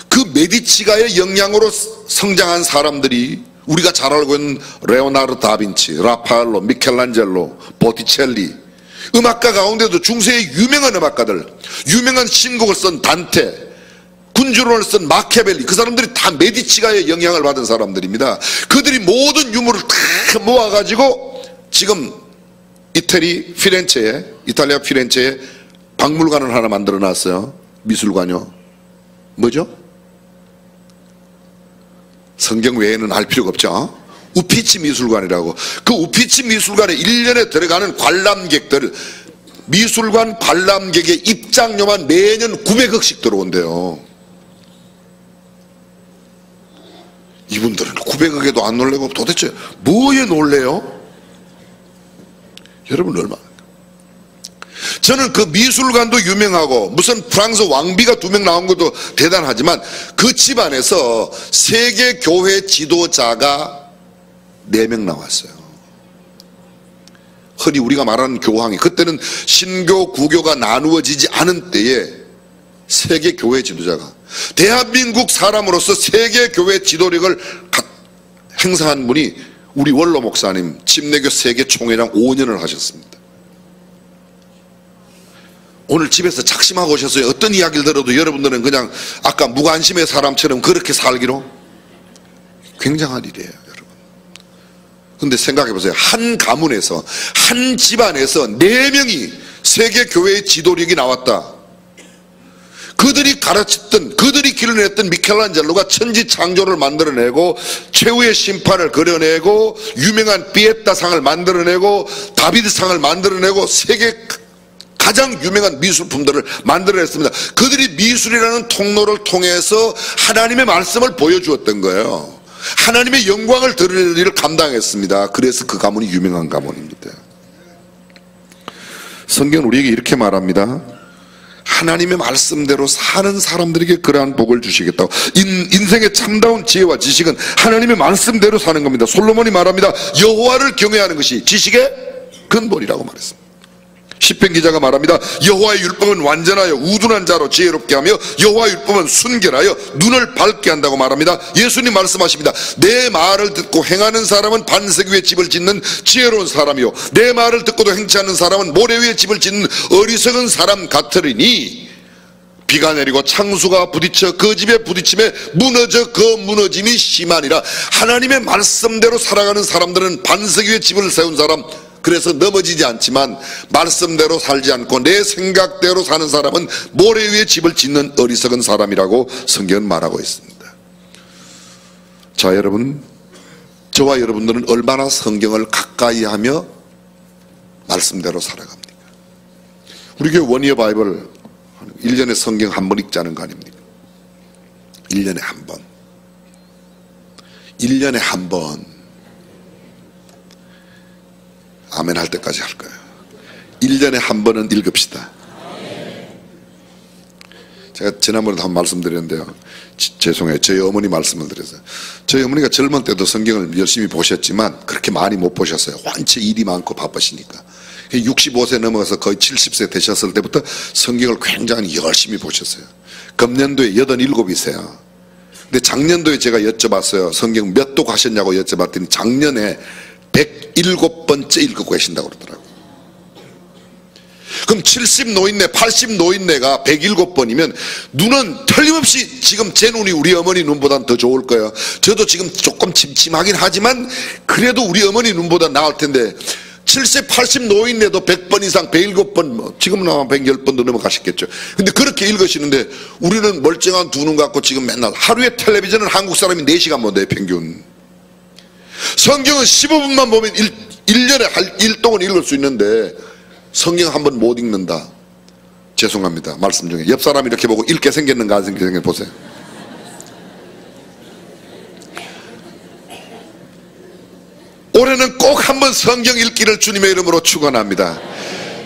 그 메디치가의 영향으로 성장한 사람들이 우리가 잘 알고 있는 레오나르도 다빈치, 라파엘로, 미켈란젤로, 보티첼리, 음악가 가운데도 중세의 유명한 음악가들, 유명한 신곡을 쓴 단테, 군주론을 쓴 마키아벨리, 그 사람들이 다 메디치가의 영향을 받은 사람들입니다. 그들이 모든 유물을 다 모아가지고 지금 이탈리아 피렌체에 박물관을 하나 만들어 놨어요. 미술관이요. 뭐죠? 성경 외에는 알 필요가 없죠. 우피치 미술관이라고. 그 우피치 미술관에 1년에 들어가는 관람객들, 미술관 관람객의 입장료만 매년 900억씩 들어온대요. 이분들은 900억에도 안 놀래고 도대체 뭐에 놀래요? 여러분 얼마나? 저는 그 미술관도 유명하고 무슨 프랑스 왕비가 2명 나온 것도 대단하지만 그 집안에서 세계 교회 지도자가 4명 나왔어요. 흔히 우리가 말하는 교황이, 그때는 신교 구교가 나누어지지 않은 때에 세계 교회 지도자가, 대한민국 사람으로서 세계 교회 지도력을 행사한 분이 우리 원로 목사님, 침례교 세계 총회장 5년을 하셨습니다. 오늘 집에서 작심하고 오셨어요. 어떤 이야기를 들어도 여러분들은 그냥 아까 무관심의 사람처럼 그렇게 살기로? 굉장한 일이에요, 여러분. 근데 생각해 보세요. 한 가문에서, 한 집안에서 4명이 세계 교회의 지도력이 나왔다. 그들이 가르쳤던, 그들이 길러냈던 미켈란젤로가 천지창조를 만들어내고 최후의 심판을 그려내고 유명한 피에타상을 만들어내고 다비드상을 만들어내고 세계 가장 유명한 미술품들을 만들어냈습니다. 그들이 미술이라는 통로를 통해서 하나님의 말씀을 보여주었던 거예요. 하나님의 영광을 드릴 일을 감당했습니다. 그래서 그 가문이 유명한 가문입니다. 성경은 우리에게 이렇게 말합니다. 하나님의 말씀대로 사는 사람들에게 그러한 복을 주시겠다고. 인생의 참다운 지혜와 지식은 하나님의 말씀대로 사는 겁니다. 솔로몬이 말합니다. 여호와를 경외하는 것이 지식의 근본이라고 말했습니다. 시편 기자가 말합니다. 여호와의 율법은 완전하여 우둔한 자로 지혜롭게 하며 여호와의 율법은 순결하여 눈을 밝게 한다고 말합니다. 예수님 말씀하십니다. 내 말을 듣고 행하는 사람은 반석 위에 집을 짓는 지혜로운 사람이요 내 말을 듣고도 행치 않는 사람은 모래 위에 집을 짓는 어리석은 사람 같으리니 비가 내리고 창수가 부딪혀 그 집에 부딪힘에 무너져 그 무너짐이 심하니라. 하나님의 말씀대로 살아가는 사람들은 반석 위에 집을 세운 사람, 그래서 넘어지지 않지만 말씀대로 살지 않고 내 생각대로 사는 사람은 모래 위에 집을 짓는 어리석은 사람이라고 성경은 말하고 있습니다. 자, 여러분, 저와 여러분들은 얼마나 성경을 가까이 하며 말씀대로 살아갑니까? 우리 교회 원이어 바이블 1년에 성경 한 번 읽자는 거 아닙니까? 1년에 한 번. 1년에 한 번. 아멘 할 때까지 할 거예요. 1년에 한 번은 읽읍시다. 제가 지난번에도 한 번 말씀드렸는데요. 죄송해요. 저희 어머니 말씀을 드렸어요. 저희 어머니가 젊은 때도 성경을 열심히 보셨지만 그렇게 많이 못 보셨어요. 완전 일이 많고 바쁘시니까. 65세 넘어가서 거의 70세 되셨을 때부터 성경을 굉장히 열심히 보셨어요. 금년도에 87이세요. 근데 작년도에 제가 여쭤봤어요. 성경 몇 도 가셨냐고 여쭤봤더니 작년에 107번째 읽고 계신다고 그러더라고요. 그럼 70 노인네, 80 노인네가 107번이면 눈은 틀림없이 지금 제 눈이 우리 어머니 눈보다는 더 좋을 거예요. 저도 지금 조금 침침하긴 하지만 그래도 우리 어머니 눈보다 나을 텐데 70, 80 노인네도 100번 이상, 107번, 지금은 아마 110번도 넘어가셨겠죠. 근데 그렇게 읽으시는데 우리는 멀쩡한 두 눈 갖고 지금 맨날 하루에 텔레비전은 한국 사람이 4시간 본대요, 평균. 성경은 15분만 보면 1년에 1동은 읽을 수 있는데 성경 한 번 못 읽는다. 죄송합니다. 말씀 중에 옆 사람 이렇게 보고 읽게 생겼는가 안 생겼는가 보세요. 올해는 꼭 한번 성경 읽기를 주님의 이름으로 축원합니다.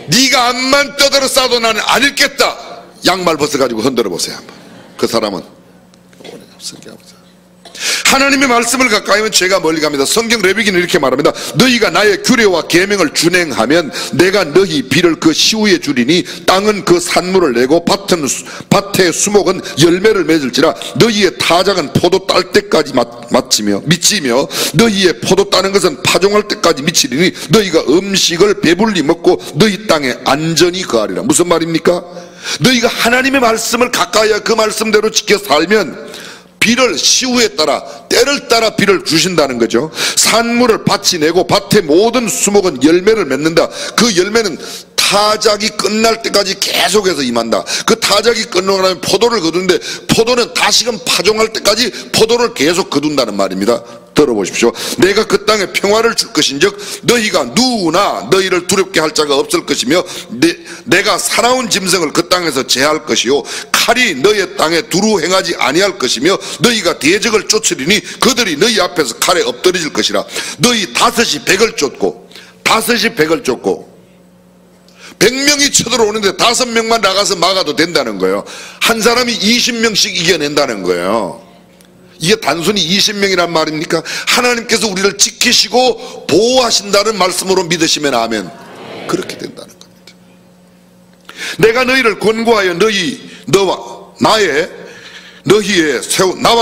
네가 암만 떠들어 싸도 나는 안 읽겠다. 양말 벗어가지고 흔들어 보세요 한번. 그 사람은 성경 하나님의 말씀을 가까이 하면 죄가 멀리 갑니다. 성경 레위기는 이렇게 말합니다. 너희가 나의 규례와 계명을 준행하면 내가 너희 비를 그 시후에 주리니 땅은 그 산물을 내고 밭의 수목은 열매를 맺을지라 너희의 타작은 포도 딸 때까지 미치며 너희의 포도 따는 것은 파종할 때까지 미치리니 너희가 음식을 배불리 먹고 너희 땅에 안전히 거하리라. 무슨 말입니까? 너희가 하나님의 말씀을 가까이 그 말씀대로 지켜 살면 비를 시후에 따라 때를 따라 비를 주신다는 거죠. 산물을 밭이 내고 밭의 모든 수목은 열매를 맺는다. 그 열매는 타작이 끝날 때까지 계속해서 임한다. 그 타작이 끝나고 나면 포도를 거두는데 포도는 다시금 파종할 때까지 포도를 계속 거둔다는 말입니다. 들어보십시오. 내가 그 땅에 평화를 줄 것인즉 너희가 누구나 너희를 두렵게 할 자가 없을 것이며 내가 사나운 짐승을 그 땅에서 제할 것이요 칼이 너희 땅에 두루 행하지 아니할 것이며 너희가 대적을 쫓으리니 그들이 너희 앞에서 칼에 엎드러질 것이라. 너희 다섯이 백을 쫓고 100명이 쳐들어오는데 5명만 나가서 막아도 된다는 거예요. 한 사람이 20명씩 이겨낸다는 거예요. 이게 단순히 20명이란 말입니까? 하나님께서 우리를 지키시고 보호하신다는 말씀으로 믿으시면 아멘. 그렇게 된다는 겁니다. 내가 너희를 권고하여 나와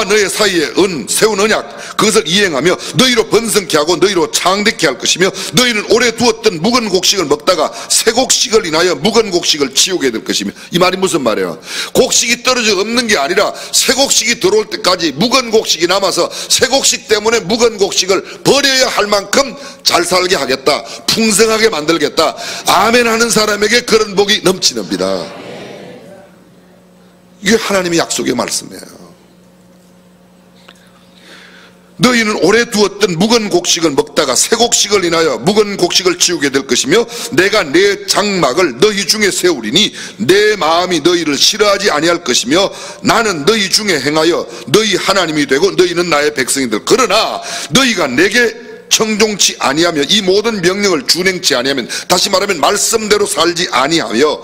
너의 사이에 세운 언약 그것을 이행하며 너희로 번성케 하고 너희로 창대케 할 것이며 너희는 오래 두었던 묵은 곡식을 먹다가 새 곡식을 인하여 묵은 곡식을 치우게 될 것이며. 이 말이 무슨 말이에요? 곡식이 떨어져 없는 게 아니라 새 곡식이 들어올 때까지 묵은 곡식이 남아서 새 곡식 때문에 묵은 곡식을 버려야 할 만큼 잘 살게 하겠다, 풍성하게 만들겠다. 아멘 하는 사람에게 그런 복이 넘치는니다. 이게 하나님의 약속의 말씀이에요. 너희는 오래 두었던 묵은 곡식을 먹다가 새 곡식을 인하여 묵은 곡식을 치우게 될 것이며 내가 내 장막을 너희 중에 세우리니 내 마음이 너희를 싫어하지 아니할 것이며 나는 너희 중에 행하여 너희 하나님이 되고 너희는 나의 백성이들. 그러나 너희가 내게 청종치 아니하며 이 모든 명령을 준행치 아니하면, 다시 말하면 말씀대로 살지 아니하며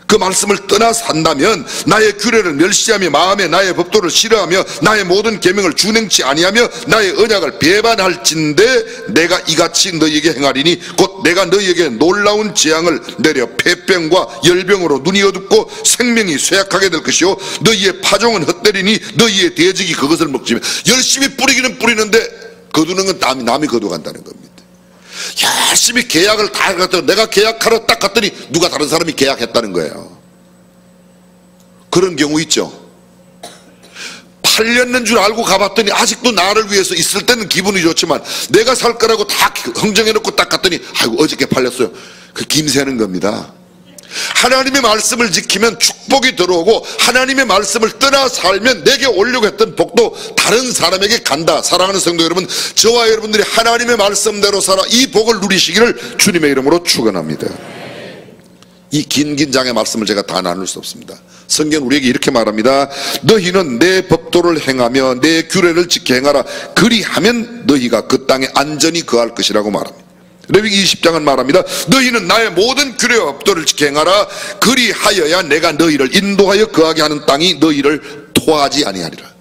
그 말씀을 떠나 산다면 나의 규례를 멸시하며 마음에 나의 법도를 싫어하며 나의 모든 계명을 준행치 아니하며 나의 언약을 배반할진대 내가 이같이 너희에게 행하리니 곧 내가 너희에게 놀라운 재앙을 내려 폐병과 열병으로 눈이 어둡고 생명이 쇠약하게 될 것이요 너희의 파종은 헛되리니 너희의 대적이 그것을 먹지며. 열심히 뿌리기는 뿌리는데 거두는 건 남이 거두간다는 겁니다. 열심히 계약을 다 해갔더니 내가 계약하러 딱 갔더니 누가 다른 사람이 계약했다는 거예요. 그런 경우 있죠. 팔렸는 줄 알고 가봤더니 아직도 나를 위해서 있을 때는 기분이 좋지만 내가 살 거라고 다 흥정해놓고 딱 갔더니 아이고 어저께 팔렸어요. 그 김새는 겁니다. 하나님의 말씀을 지키면 축복이 들어오고 하나님의 말씀을 떠나 살면 내게 오려고 했던 복도 다른 사람에게 간다. 사랑하는 성도 여러분, 저와 여러분들이 하나님의 말씀대로 살아 이 복을 누리시기를 주님의 이름으로 축원합니다. 이 긴 장의 말씀을 제가 다 나눌 수 없습니다. 성경은 우리에게 이렇게 말합니다. 너희는 내 법도를 행하며 내 규례를 지켜 행하라. 그리하면 너희가 그 땅에 안전히 거할 것이라고 말합니다. 레위기 20장은 말합니다. 너희는 나의 모든 규례와 법도를 지켜 행하라. 그리하여야 내가 너희를 인도하여 거하게 하는 땅이 너희를 토하지 아니하리라.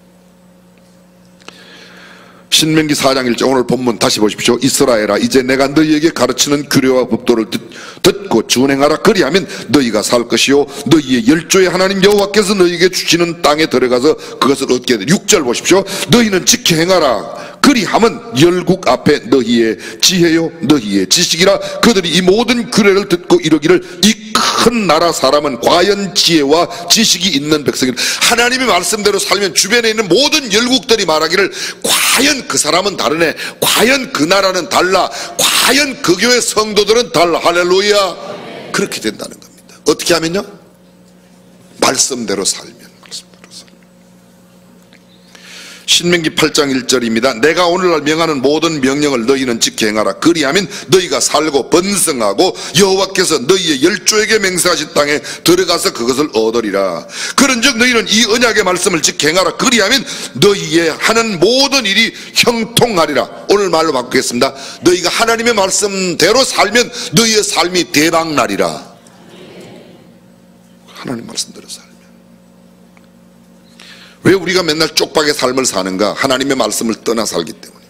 신명기 4장 1절 오늘 본문 다시 보십시오. 이스라엘아 이제 내가 너희에게 가르치는 규례와 법도를 듣고 준행하라. 그리하면 너희가 살 것이요 너희의 열조의 하나님 여호와께서 너희에게 주시는 땅에 들어가서 그것을 얻게 돼. 6절 보십시오. 너희는 지켜 행하라. 그리하면 열국 앞에 너희의 지혜요 너희의 지식이라. 그들이 이 모든 규례를 듣고 이르기를 이 큰 나라 사람은 과연 지혜와 지식이 있는 백성이라. 하나님의 말씀대로 살면 주변에 있는 모든 열국들이 말하기를 과연 그 사람은 다르네, 과연 그 나라는 달라, 과연 그 교회 성도들은 달라. 할렐루야. 그렇게 된다는 겁니다. 어떻게 하면요? 말씀대로 살면. 신명기 8장 1절입니다. 내가 오늘날 명하는 모든 명령을 너희는 지켜 행하라. 그리하면 너희가 살고 번성하고 여호와께서 너희의 열조에게 맹세하신 땅에 들어가서 그것을 얻으리라. 그런즉 너희는 이 언약의 말씀을 지켜 행하라. 그리하면 너희의 하는 모든 일이 형통하리라. 오늘 말로 바꾸겠습니다. 너희가 하나님의 말씀대로 살면 너희의 삶이 대박나리라. 하나님 말씀대로 살면. 왜 우리가 맨날 쪽박의 삶을 사는가? 하나님의 말씀을 떠나 살기 때문입니다.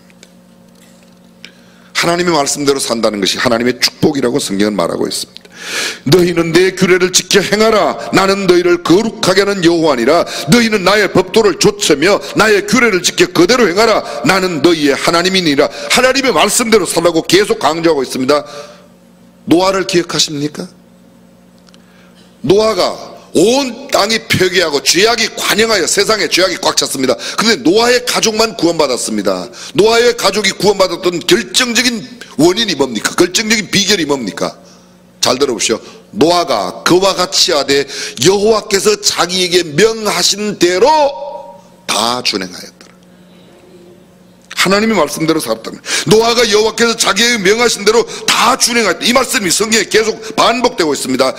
하나님의 말씀대로 산다는 것이 하나님의 축복이라고 성경은 말하고 있습니다. 너희는 내 규례를 지켜 행하라. 나는 너희를 거룩하게 하는 여호와니라. 너희는 나의 법도를 좇으며 나의 규례를 지켜 그대로 행하라. 나는 너희의 하나님이니라. 하나님의 말씀대로 살라고 계속 강조하고 있습니다. 노아를 기억하십니까? 노아가 온 땅이 폐괴하고 죄악이 관영하여 세상에 죄악이 꽉 찼습니다. 그런데 노아의 가족만 구원받았습니다. 노아의 가족이 구원받았던 결정적인 원인이 뭡니까? 결정적인 비결이 뭡니까? 잘 들어보십시오. 노아가 그와 같이 하되 여호와께서 자기에게 명하신 대로 다 준행하였더라. 하나님의 말씀대로 살았다는 거예요. 노아가 여호와께서 자기에게 명하신 대로 다 준행하였다. 이 말씀이 성경에 계속 반복되고 있습니다.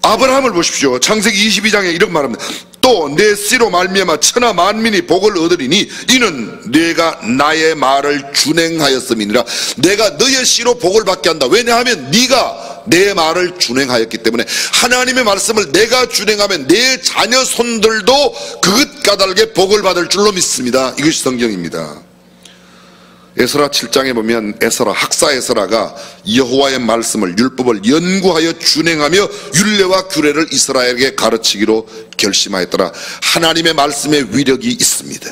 아브라함을 보십시오. 창세기 22장에 이렇게 말합니다. 또 내 씨로 말미암아 천하 만민이 복을 얻으리니 이는 내가 나의 말을 준행하였음이니라. 내가 너의 씨로 복을 받게 한다. 왜냐하면 네가 내 말을 준행하였기 때문에. 하나님의 말씀을 내가 준행하면 내 자녀 손들도 그것 까닭에 복을 받을 줄로 믿습니다. 이것이 성경입니다. 에스라 7장에 보면 에스라, 학사 에스라가 여호와의 말씀을, 율법을 연구하여 준행하며 율례와 규례를 이스라엘에게 가르치기로 결심하였더라. 하나님의 말씀의 위력이 있습니다.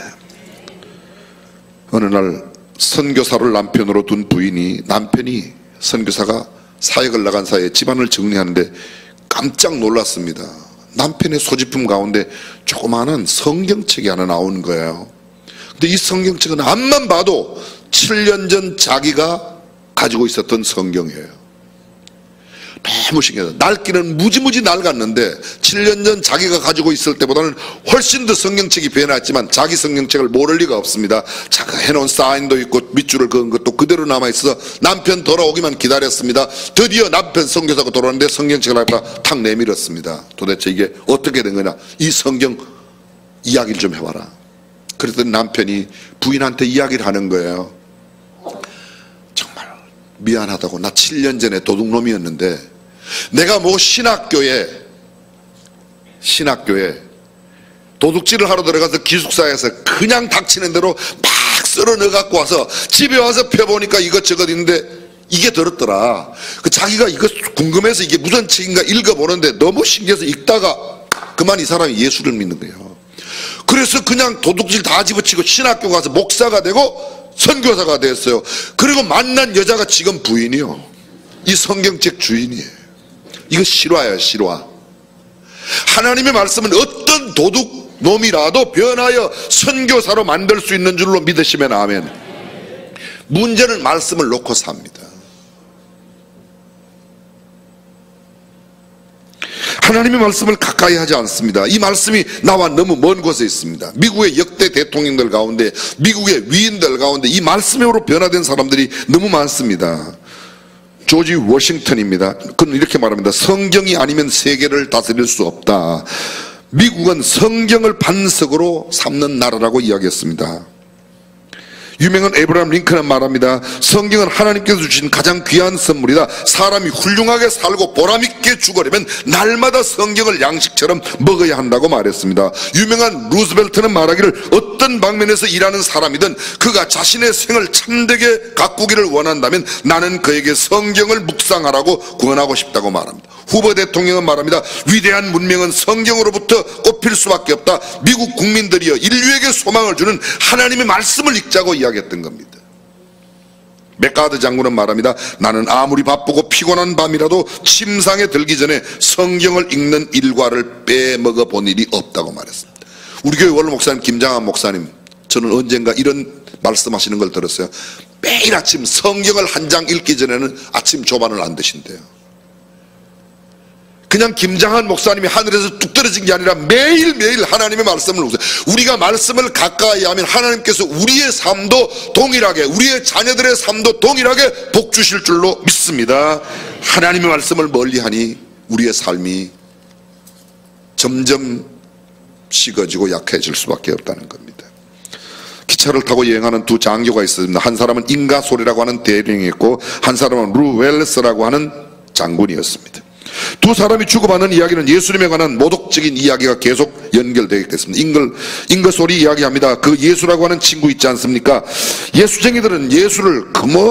어느 날 선교사를 남편으로 둔 부인이, 남편이 선교사가 사역을 나간 사이에 집안을 정리하는데 깜짝 놀랐습니다. 남편의 소지품 가운데 조그마한 성경책이 하나 나오는 거예요. 근데 이 성경책은 앞만 봐도 7년 전 자기가 가지고 있었던 성경이에요. 너무 신기하다. 낡기는 무지무지 낡았는데 7년 전 자기가 가지고 있을 때보다는 훨씬 더 성경책이 변했지만 자기 성경책을 모를 리가 없습니다. 자기가 해놓은 사인도 있고 밑줄을 그은 것도 그대로 남아있어서 남편 돌아오기만 기다렸습니다. 드디어 남편 선교사가 돌아오는데 성경책을 갖다 탁 내밀었습니다. 도대체 이게 어떻게 된 거냐? 이 성경 이야기를 좀 해봐라. 그랬더니 남편이 부인한테 이야기를 하는 거예요. 정말 미안하다고. 나 7년 전에 도둑놈이었는데 내가 뭐 신학교에 도둑질을 하러 들어가서 기숙사에서 그냥 닥치는 대로 막 썰어 넣어 갖고 와서 집에 와서 펴보니까 이것저것 있는데 이게 들었더라. 자기가 이거 궁금해서 이게 무슨 책인가 읽어보는데 너무 신기해서 읽다가 그만 이 사람이 예수를 믿는 거예요. 그래서 그냥 도둑질 다 집어치고 신학교 가서 목사가 되고 선교사가 됐어요. 그리고 만난 여자가 지금 부인이요. 이 성경책 주인이에요. 이거 실화예요, 실화. 하나님의 말씀은 어떤 도둑놈이라도 변하여 선교사로 만들 수 있는 줄로 믿으시면 아멘. 문제는 말씀을 놓고 삽니다. 하나님의 말씀을 가까이 하지 않습니다. 이 말씀이 나와 너무 먼 곳에 있습니다. 미국의 역대 대통령들 가운데, 미국의 위인들 가운데 이 말씀으로 변화된 사람들이 너무 많습니다. 조지 워싱턴입니다. 그는 이렇게 말합니다. 성경이 아니면 세계를 다스릴 수 없다. 미국은 성경을 반석으로 삼는 나라라고 이야기했습니다. 유명한 에브라함 링컨은 말합니다. 성경은 하나님께서 주신 가장 귀한 선물이다. 사람이 훌륭하게 살고 보람있게 죽으려면 날마다 성경을 양식처럼 먹어야 한다고 말했습니다. 유명한 루스벨트는 말하기를 어떤 방면에서 일하는 사람이든 그가 자신의 생을 참되게 가꾸기를 원한다면 나는 그에게 성경을 묵상하라고 권하고 싶다고 말합니다. 후보 대통령은 말합니다. 위대한 문명은 성경으로부터 꼽힐 수밖에 없다. 미국 국민들이여 인류에게 소망을 주는 하나님의 말씀을 읽자고 이야기했던 겁니다. 맥가드 장군은 말합니다. 나는 아무리 바쁘고 피곤한 밤이라도 침상에 들기 전에 성경을 읽는 일과를 빼먹어 본 일이 없다고 말했습니다. 우리 교회 원로 목사님 김장한 목사님, 저는 언젠가 이런 말씀하시는 걸 들었어요. 매일 아침 성경을 한 장 읽기 전에는 아침 조반을 안 드신대요. 그냥 김장한 목사님이 하늘에서 뚝 떨어진 게 아니라 매일매일 하나님의 말씀을 보세요. 우리가 말씀을 가까이 하면 하나님께서 우리의 삶도 동일하게, 우리의 자녀들의 삶도 동일하게 복 주실 줄로 믿습니다. 하나님의 말씀을 멀리하니 우리의 삶이 점점 식어지고 약해질 수밖에 없다는 겁니다. 기차를 타고 여행하는 두 장교가 있었습니다. 한 사람은 인가솔이라고 하는 대령이었고 한 사람은 루웰스라고 하는 장군이었습니다. 두 사람이 주고받는 이야기는 예수님에 관한 모독적인 이야기가 계속 연결되겠습니다. 잉거솔이 이야기합니다. 그 예수라고 하는 친구 있지 않습니까? 예수쟁이들은 예수를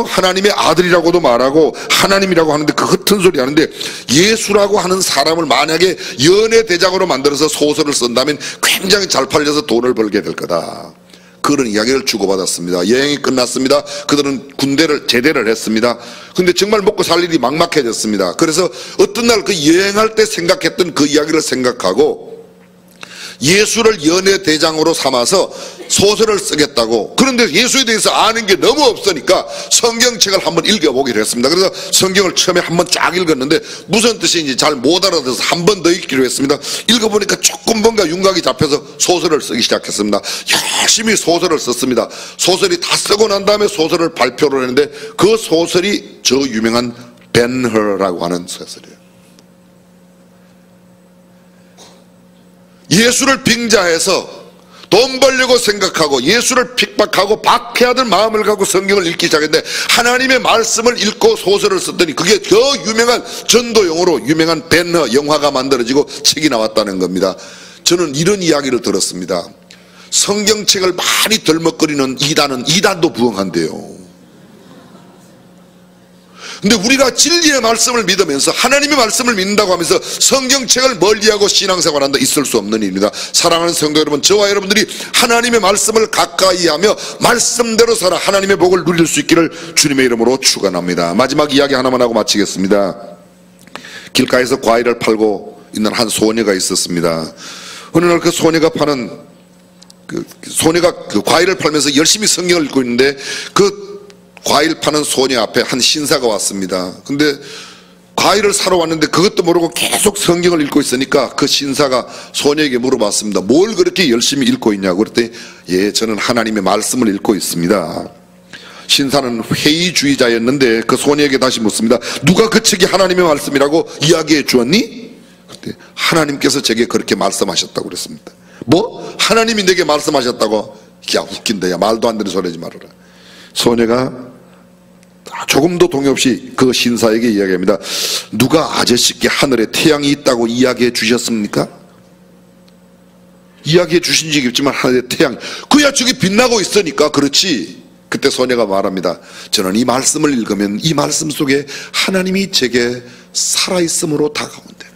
하나님의 아들이라고도 말하고 하나님이라고 하는데 그 흩은 소리 하는데, 예수라고 하는 사람을 만약에 연예대장으로 만들어서 소설을 쓴다면 굉장히 잘 팔려서 돈을 벌게 될 거다. 그런 이야기를 주고받았습니다. 여행이 끝났습니다. 그들은 군대를 제대를 했습니다. 근데 정말 먹고 살 일이 막막해졌습니다. 그래서 어떤 날 그 여행할 때 생각했던 그 이야기를 생각하고 예수를 연예대장으로 삼아서 소설을 쓰겠다고. 그런데 예수에 대해서 아는 게 너무 없으니까 성경책을 한번 읽어보기로 했습니다. 그래서 성경을 처음에 한번 쫙 읽었는데 무슨 뜻인지 잘 못 알아들어서 한 번 더 읽기로 했습니다. 읽어보니까 조금 뭔가 윤곽이 잡혀서 소설을 쓰기 시작했습니다. 열심히 소설을 썼습니다. 소설이 다 쓰고 난 다음에 소설을 발표를 했는데 그 소설이 저 유명한 벤허라고 하는 소설이에요. 예수를 빙자해서 돈 벌려고 생각하고 예수를 핍박하고 박해야 될 마음을 갖고 성경을 읽기 시작했는데 하나님의 말씀을 읽고 소설을 썼더니 그게 더 유명한 전도용어로 유명한 벤허 영화가 만들어지고 책이 나왔다는 겁니다. 저는 이런 이야기를 들었습니다. 성경책을 많이 덜먹거리는 이단도 부흥한대요. 근데 우리가 진리의 말씀을 믿으면서 하나님의 말씀을 믿는다고 하면서 성경책을 멀리하고 신앙생활한다, 있을 수 없는 일입니다. 사랑하는 성도 여러분, 저와 여러분들이 하나님의 말씀을 가까이하며 말씀대로 살아 하나님의 복을 누릴 수 있기를 주님의 이름으로 축원합니다. 마지막 이야기 하나만 하고 마치겠습니다. 길가에서 과일을 팔고 있는 한 소녀가 있었습니다. 어느 날 그 소녀가 그 과일을 팔면서 열심히 성경을 읽고 있는데 그 과일 파는 소녀 앞에 한 신사가 왔습니다. 근데 과일을 사러 왔는데 그것도 모르고 계속 성경을 읽고 있으니까 그 신사가 소녀에게 물어봤습니다. 뭘 그렇게 열심히 읽고 있냐고. 그랬더니 예, 저는 하나님의 말씀을 읽고 있습니다. 신사는 회의주의자였는데 그 소녀에게 다시 묻습니다. 누가 그 책이 하나님의 말씀이라고 이야기해 주었니? 그때 하나님께서 제게 그렇게 말씀하셨다고 그랬습니다. 뭐? 하나님이 내게 말씀하셨다고? 야, 웃긴다. 야, 말도 안 되는 소리 하지 말아라. 소녀가 조금도 동의 없이 그 신사에게 이야기합니다. 누가 아저씨께 하늘에 태양이 있다고 이야기해 주셨습니까? 이야기해 주신 적이 없지만 하늘에 태양, 그야 저기 빛나고 있으니까 그렇지. 그때 소녀가 말합니다. 저는 이 말씀을 읽으면 이 말씀 속에 하나님이 제게 살아있음으로 다가온다.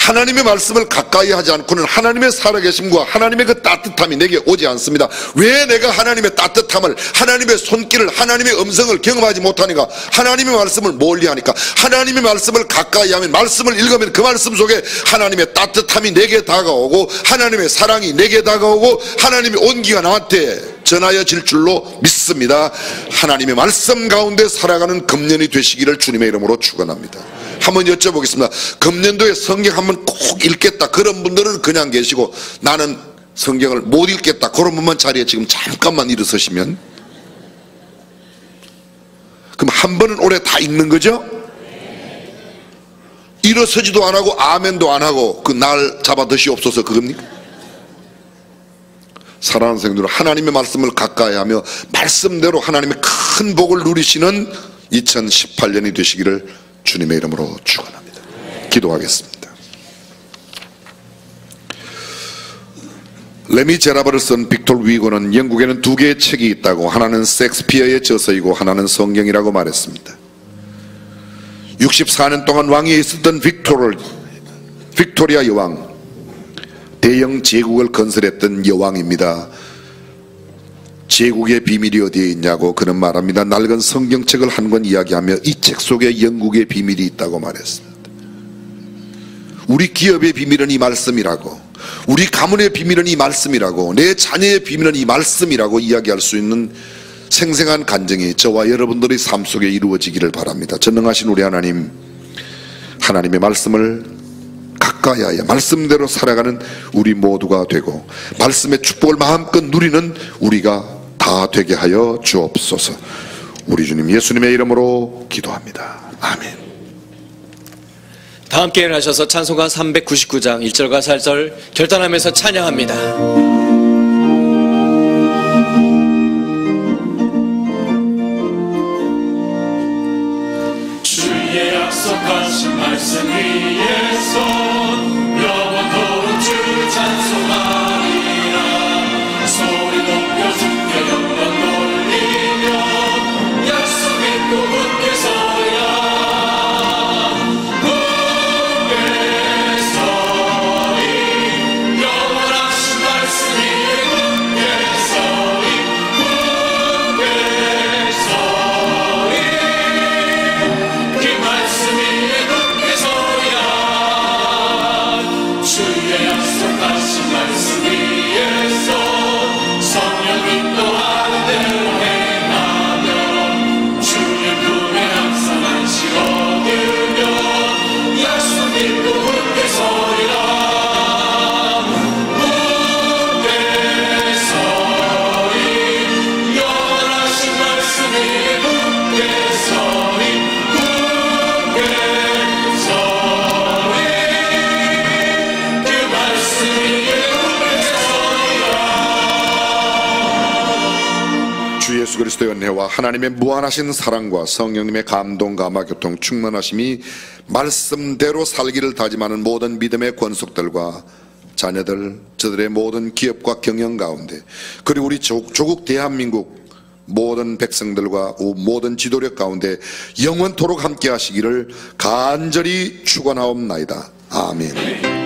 하나님의 말씀을 가까이 하지 않고는 하나님의 살아계심과 하나님의 그 따뜻함이 내게 오지 않습니다. 왜 내가 하나님의 따뜻함을, 하나님의 손길을, 하나님의 음성을 경험하지 못하니까? 하나님의 말씀을 멀리하니까. 하나님의 말씀을 가까이 하면, 말씀을 읽으면 그 말씀 속에 하나님의 따뜻함이 내게 다가오고 하나님의 사랑이 내게 다가오고 하나님의 온기가 나한테 전하여질 줄로 믿습니다. 하나님의 말씀 가운데 살아가는 금년이 되시기를 주님의 이름으로 축원합니다. 한번 여쭤보겠습니다. 금년도에 성경 한번 꼭 읽겠다 그런 분들은 그냥 계시고, 나는 성경을 못 읽겠다 그런 분만 자리에 지금 잠깐만 일어서시면, 그럼 한 번은 올해 다 읽는 거죠? 일어서지도 안 하고 아멘도 안 하고 그 날 잡아 드시옵소서 그겁니까? 사랑하는 성도들, 하나님의 말씀을 가까이 하며 말씀대로 하나님의 큰 복을 누리시는 2018년이 되시기를 주님의 이름으로 축원합니다. 기도하겠습니다. 레미제라블을 쓴 빅토르 위고는 영국에는 두 개의 책이 있다고, 하나는 셰익스피어의 저서이고 하나는 성경이라고 말했습니다. 64년 동안 왕위에 있었던 빅토리아 여왕, 대영 제국을 건설했던 여왕입니다. 제국의 비밀이 어디에 있냐고 그는 말합니다. 낡은 성경책을 한 권 이야기하며 이 책 속에 영국의 비밀이 있다고 말했습니다. 우리 기업의 비밀은 이 말씀이라고, 우리 가문의 비밀은 이 말씀이라고, 내 자녀의 비밀은 이 말씀이라고 이야기할 수 있는 생생한 간증이 저와 여러분들의 삶 속에 이루어지기를 바랍니다. 전능하신 우리 하나님, 하나님의 말씀을 가까이 하여 말씀대로 살아가는 우리 모두가 되고 말씀의 축복을 마음껏 누리는 우리가 다 되게 하여 주옵소서. 우리 주님 예수님의 이름으로 기도합니다. 아멘. 다 함께 일어나셔서 찬송가 399장 1절과 4절 결단하면서 찬양합니다. 주의 약속 말씀 위에서 영원토록 주 찬송하리라. 소리 높여 주께 영광 돌리며 약속 믿고 굳게 서야. 굳게 서리 영원하신 말씀 위에 굳게 서리. 굳게 서리 그 말씀 위에 굳게 서야. 주의 약속하신 말씀 위에서 성령 인도하는 대로 행하며 주의 품에 항상 안식 얻으며 약속 믿고 굳게 서리라. 굳게 서리 영원하신 말씀 위에 굳게 서리. 굳게 서리 그 말씀 위에 굳게 서리라. 주 예수 그리스도의 은혜와 하나님의 무한하신 사랑과 성령님의 감동, 감화, 교통, 충만하심이 말씀대로 살기를 다짐하는 모든 믿음의 권속들과 자녀들, 저들의 모든 기업과 경영 가운데, 그리고 우리 조국 대한민국 모든 백성들과 모든 지도력 가운데 영원토록 함께 하시기를 간절히 축원하옵나이다. 아멘.